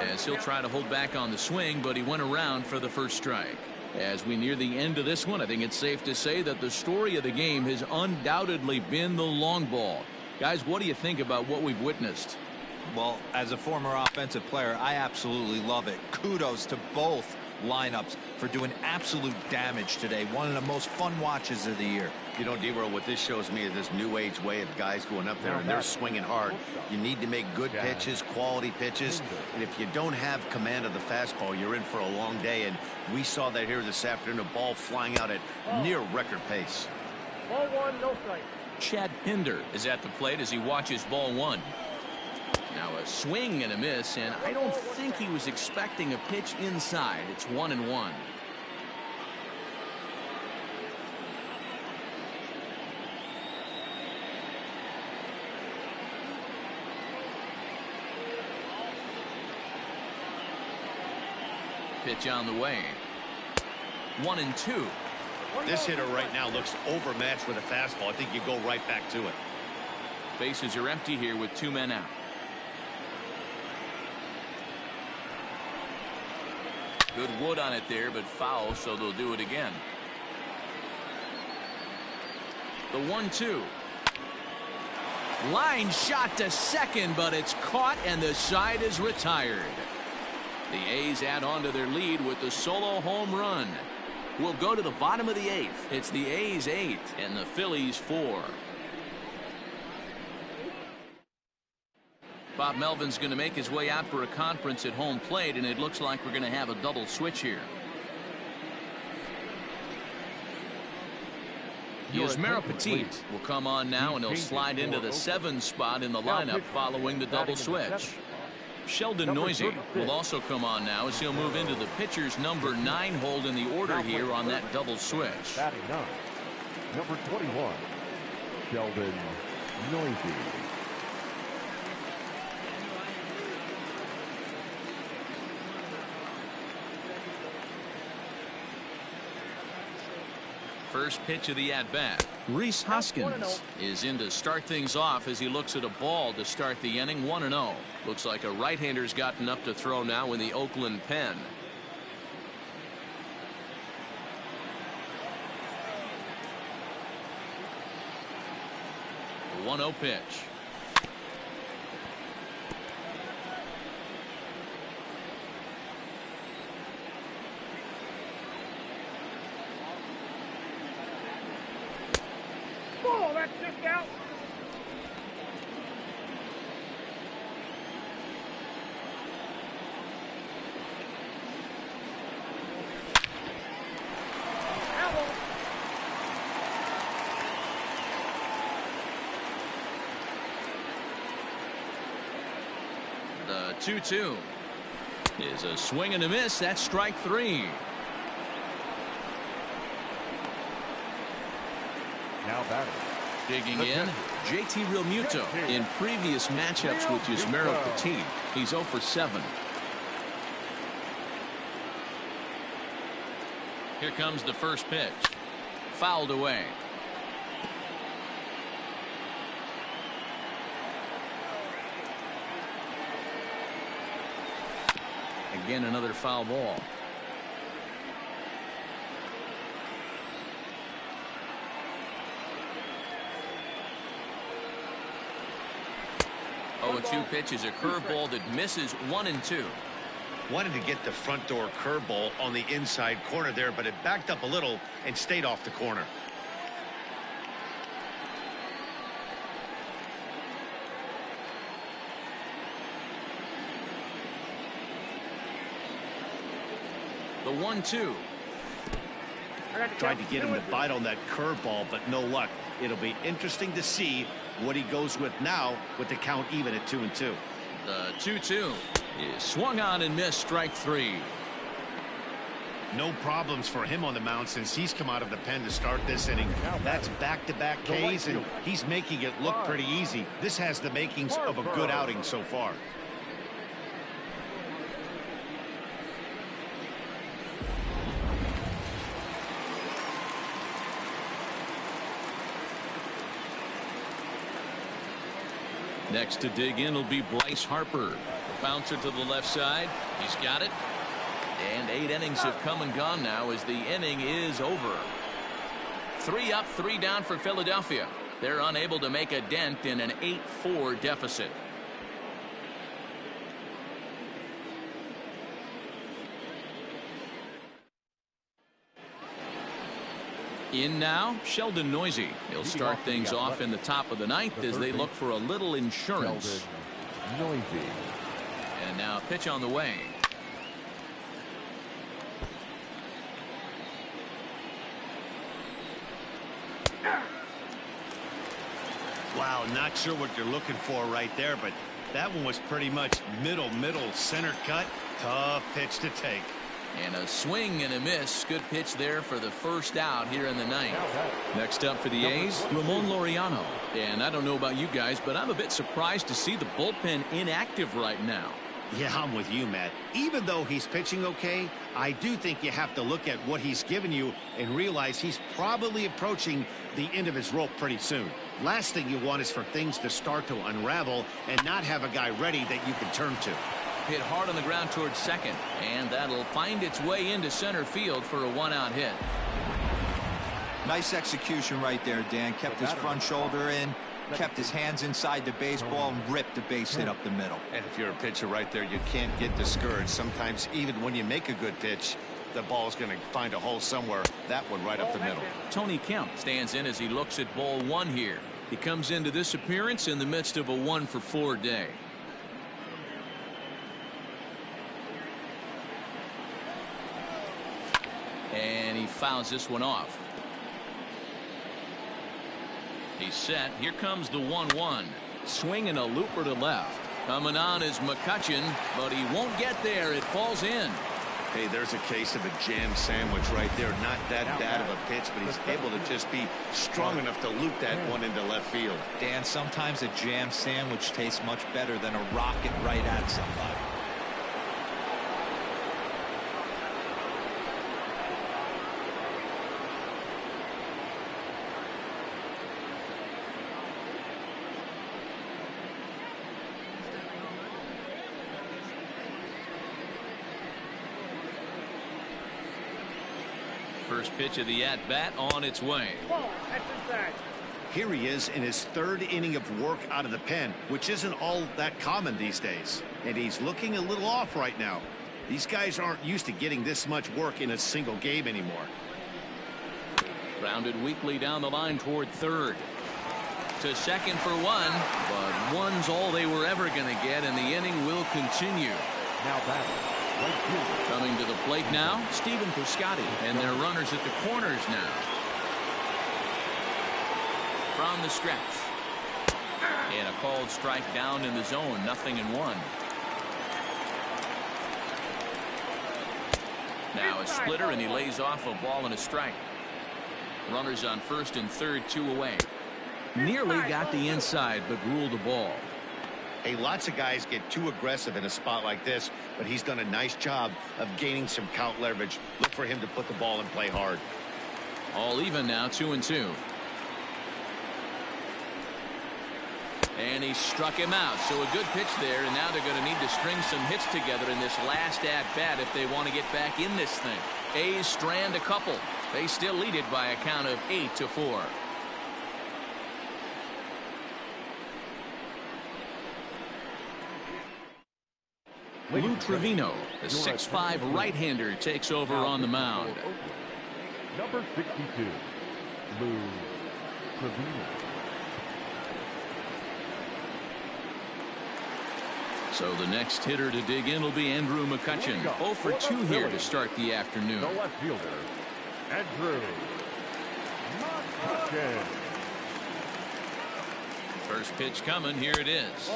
as he'll try to hold back on the swing, but he went around for the first strike. As we near the end of this one, I think it's safe to say that the story of the game has undoubtedly been the long ball. Guys, what do you think about what we've witnessed? Well, as a former offensive player, I absolutely love it. Kudos to both lineups for doing absolute damage today. One of the most fun watches of the year. You know, D-Roll, what this shows me is this new age way of guys going up there and they're swinging hard. You need to make good pitches, quality pitches, and if you don't have command of the fastball, you're in for a long day, and we saw that here this afternoon, a ball flying out at near record pace. Ball one, no strike. Chad Pinder is at the plate as he watches ball one. Now a swing and a miss, and I don't think he was expecting a pitch inside. It's 1-1. Pitch on the way. 1-2. This hitter right now looks overmatched with a fastball. I think you go right back to it. Bases are empty here with 2 men out. Good wood on it there, but foul, so they'll do it again. The 1-2. Line shot to second, but it's caught and the side is retired. The A's add on to their lead with the solo home run. We'll go to the bottom of the 8th. It's the A's 8 and the Phillies 4. Bob Melvin's going to make his way out for a conference at home plate, and it looks like we're going to have a double switch here. Yusmeiro Petit will come on now, and he'll slide into the 7 spot in the lineup following the double switch. Sheldon Noisy will also come on now as he'll move into the pitcher's number 9 hold in the order here on that double switch. Batting 9, number 21, Sheldon Noisy. First pitch of the at-bat. Rhys Hoskins is in to start things off as he looks at a ball to start the inning. 1-0. Looks like a right-hander's gotten up to throw now in the Oakland pen. 1-0 pitch. Oh, that's just out. The 2-2 is a swing and a miss. That's strike 3. Now batting. Digging in, JT Realmuto. In previous matchups with Yusmeiro Petit, he's 0 for 7. Here comes the first pitch. Fouled away. Again, another foul ball. Oh, 2 pitch is a curveball that misses 1-2. Wanted to get the front door curveball on the inside corner there, but it backed up a little and stayed off the corner. The 1-2. Tried to get him to bite on that curveball, but no luck. It'll be interesting to see what he goes with now with the count even at 2-2. The 2-2 is swung on and missed, strike 3. No problems for him on the mound since he's come out of the pen to start this inning. That's back-to-back Ks, and he's making it look pretty easy. This has the makings of a good outing so far. Next to dig in will be Bryce Harper. The bouncer to the left side. He's got it. And 8 innings have come and gone now as the inning is over. 3 up, 3 down for Philadelphia. They're unable to make a dent in an 8-4 deficit. In now, Sheldon Noisy. He'll start things off in the top of the ninth as they look for a little insurance. Noisy. And now pitch on the way. Wow, not sure what you're looking for right there, but that one was pretty much middle center cut. Tough pitch to take. And a swing and a miss. Good pitch there for the first out here in the ninth. Next up for the A's, Ramon Laureano. And I don't know about you guys, but I'm a bit surprised to see the bullpen inactive right now. Yeah, I'm with you, Matt. Even though he's pitching okay, I do think you have to look at what he's given you and realize he's probably approaching the end of his rope pretty soon. Last thing you want is for things to start to unravel and not have a guy ready that you can turn to. Hit hard on the ground towards second, and that'll find its way into center field for a 1-out hit. Nice execution right there, Dan. Kept his front shoulder in, kept his hands inside the baseball, and ripped the base hit up the middle. And if you're a pitcher right there, you can't get discouraged. Sometimes even when you make a good pitch, the ball's going to find a hole somewhere. That one right up the middle. Tony Kemp stands in as he looks at ball 1 here. He comes into this appearance in the midst of a 1-for-4 day. And he fouls this one off. He's set. Here comes the 1-1. Swinging a looper to left. Coming on is McCutchen, but he won't get there. It falls in. Hey, there's a case of a jam sandwich right there. Not that bad of a pitch, but he's able to just be strong enough to loop that one into left field. Dan, sometimes a jam sandwich tastes much better than a rocket right at somebody. First pitch of the at-bat on its way. Ball, that's inside. Here he is in his 3rd inning of work out of the pen, which isn't all that common these days. And he's looking a little off right now. These guys aren't used to getting this much work in a single game anymore. Grounded weakly down the line toward third. To second for 1, but 1's all they were ever going to get, and the inning will continue. Now batting. Coming to the plate now, Stephen Piscotty, and their runners at the corners now. From the stretch. And a called strike down in the zone, 0-1. Now a splitter, and he lays off a ball and a strike. Runners on first and third, 2 away. Nearly got the inside, but ruled a ball. Hey, lots of guys get too aggressive in a spot like this, but he's done a nice job of gaining some count leverage. Look for him to put the ball in play hard. All even now, 2-2. And he struck him out. So a good pitch there, and now they're going to need to string some hits together in this last at-bat if they want to get back in this thing. A's strand a couple. They still lead it by a count of 8-4. Lou Trevino, the 6'5" right-hander, takes over on the mound. Number 62, Lou Trevino. So the next hitter to dig in will be Andrew McCutchen. 0 for 2 here to start the afternoon. The left fielder, Andrew McCutchen. First pitch coming. Here it is.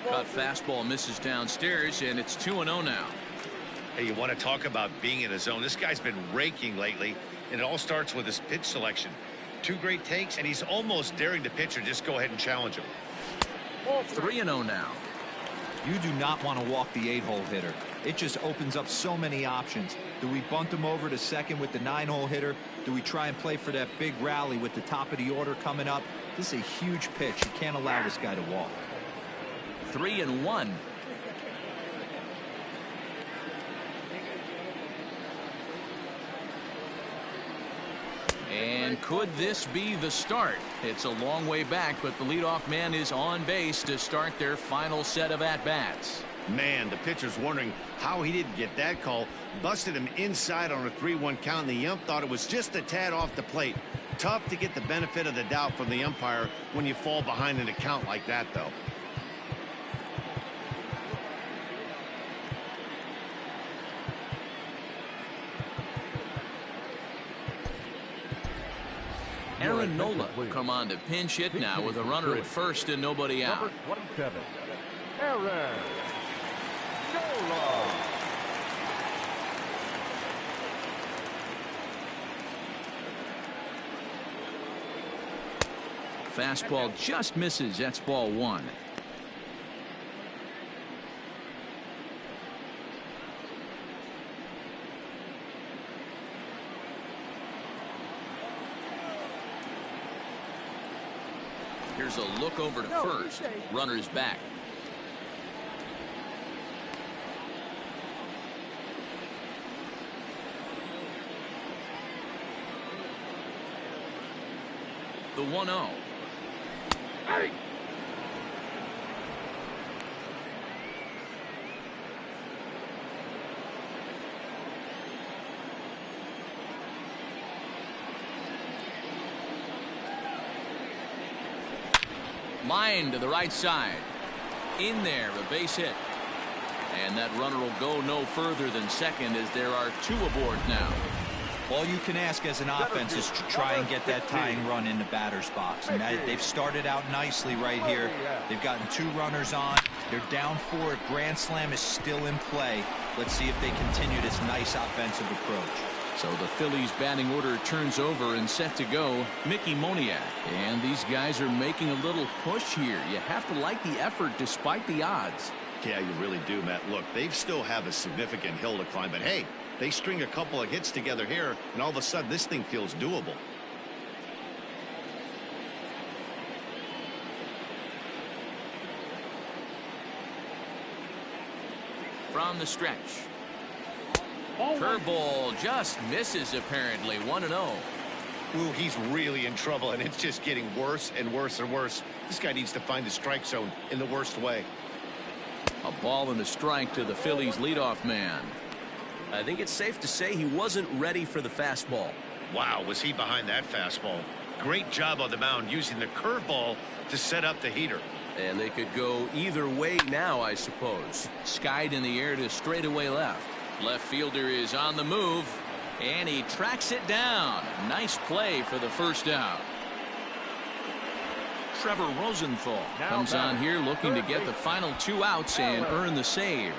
Cut fastball misses downstairs, and it's 2-0 now. Hey, you want to talk about being in a zone? This guy's been raking lately, and it all starts with his pitch selection. Two great takes, and he's almost daring the pitcher just go ahead and challenge him. 3-0 now. You do not want to walk the 8-hole hitter. It just opens up so many options. Do we bunt him over to second with the 9-hole hitter? Do we try and play for that big rally with the top of the order coming up? This is a huge pitch. You can't allow this guy to walk. 3-1. And could this be the start? It's a long way back, but the leadoff man is on base to start their final set of at-bats. Man, the pitcher's wondering how he didn't get that call. Busted him inside on a 3-1 count, and the ump thought it was just a tad off the plate. Tough to get the benefit of the doubt from the umpire when you fall behind in a count like that, though. Aaron Nola will come on to pinch hit now with a runner at first and nobody out. Number 27, Aaron Nola. Fastball just misses. That's ball one. Here's a look over to first. Runner's back. The 1-0. Hey! Line to the right side. In there, a base hit. And that runner will go no further than second as there are two aboard now. All you can ask as an offense is to try and get that tying run in the batter's box. And they've started out nicely right here. They've gotten two runners on. They're down 4. A grand slam is still in play. Let's see if they continue this nice offensive approach. So the Phillies batting order turns over and set to go. Mickey Moniak. And these guys are making a little push here. You have to like the effort despite the odds. Yeah, you really do, Matt. Look, they still have a significant hill to climb, but hey, they string a couple of hits together here, and all of a sudden this thing feels doable. From the stretch. Curveball just misses apparently. 1-0. Ooh, he's really in trouble, and it's just getting worse and worse and worse. This guy needs to find the strike zone in the worst way. A ball and a strike to the Phillies leadoff man. I think it's safe to say he wasn't ready for the fastball. Wow, was he behind that fastball. Great job on the mound using the curveball to set up the heater. And they could go either way now, I suppose. Skied in the air to straightaway left. Left fielder is on the move, and he tracks it down. Nice play for the first out. Trevor Rosenthal comes on here looking to get the final 2 outs and earn the save.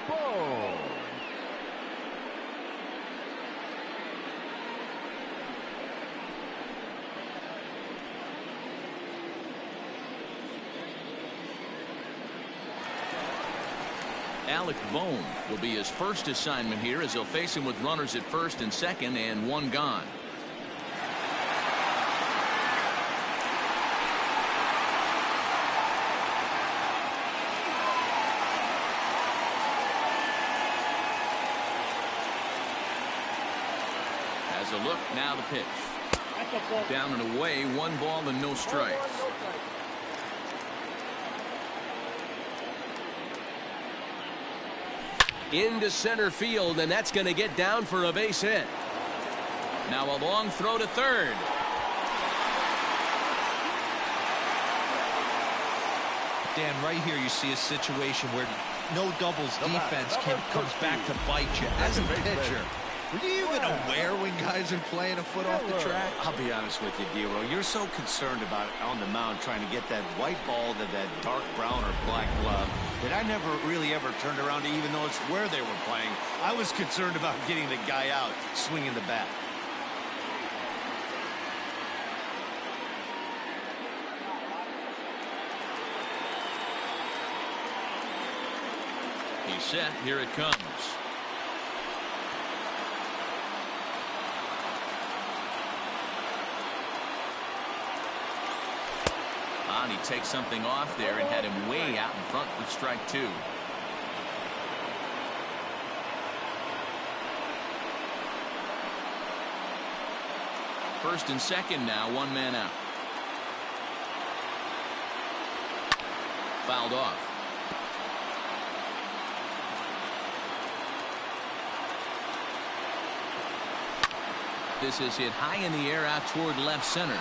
Ball. Alec Bohm will be his first assignment here as he'll face him with runners at first and second and one gone. Has a look, now the pitch. Down and away, 1 ball and no strikes. Into center field, and that's going to get down for a base hit. Now a long throw to third. Dan, right here you see a situation where no doubles defense comes back to bite you. As a pitcher, were you even aware when guys are playing a foot off the track? I'll be honest with you, D'Lo. You're so concerned about on the mound trying to get that white ball to that dark brown or black glove that I never really ever turned around to even notice where they were playing. I was concerned about getting the guy out swinging the bat. He's set. Here it comes. And he takes something off there and had him way out in front for strike 2. First and second now, one man out. Fouled off. This is hit high in the air out toward left center.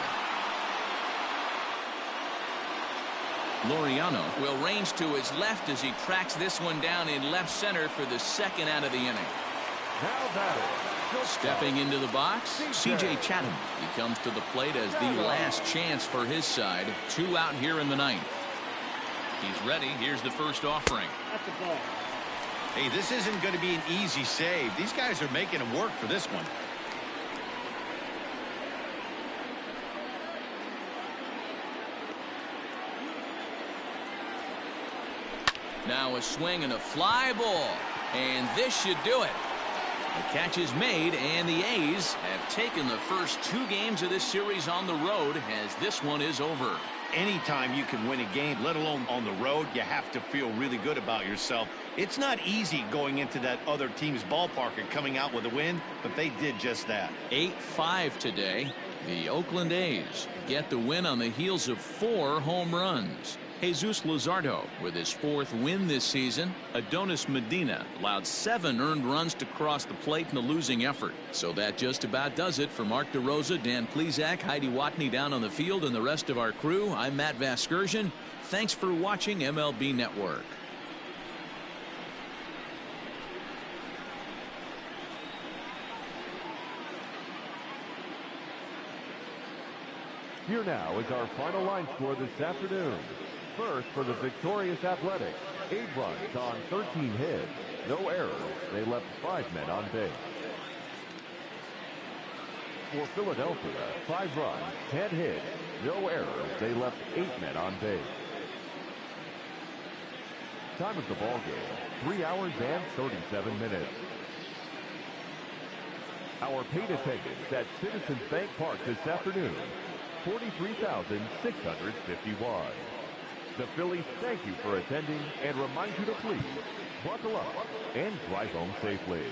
Laureano will range to his left as he tracks this one down in left center for the second out of the inning. Now batting. Stepping into the box, C.J. Chatham. He comes to the plate as the last chance for his side. 2 out here in the ninth. He's ready. Here's the first offering. Hey, this isn't going to be an easy save. These guys are making him work for this one. Now a swing and a fly ball. And this should do it. The catch is made, and the A's have taken the first 2 games of this series on the road as this one is over. Anytime you can win a game, let alone on the road, you have to feel really good about yourself. It's not easy going into that other team's ballpark and coming out with a win, but they did just that. 8-5 today. The Oakland A's get the win on the heels of 4 home runs. Jesus Luzardo with his 4th win this season. Adonis Medina allowed 7 earned runs to cross the plate in a losing effort. So that just about does it for Mark DeRosa, Dan Plesac, Heidi Watney down on the field, and the rest of our crew. I'm Matt Vasgersian. Thanks for watching MLB Network. Here now is our final line score this afternoon. First, for the victorious Athletics, 8 runs on 13 hits, no errors. They left 5 men on base. For Philadelphia, 5 runs, 10 hits, no errors. They left 8 men on base. Time of the ball game, 3 hours and 37 minutes. Our paid attendance at Citizens Bank Park this afternoon, 43,651. The Phillies thank you for attending and remind you to please buckle up and drive home safely.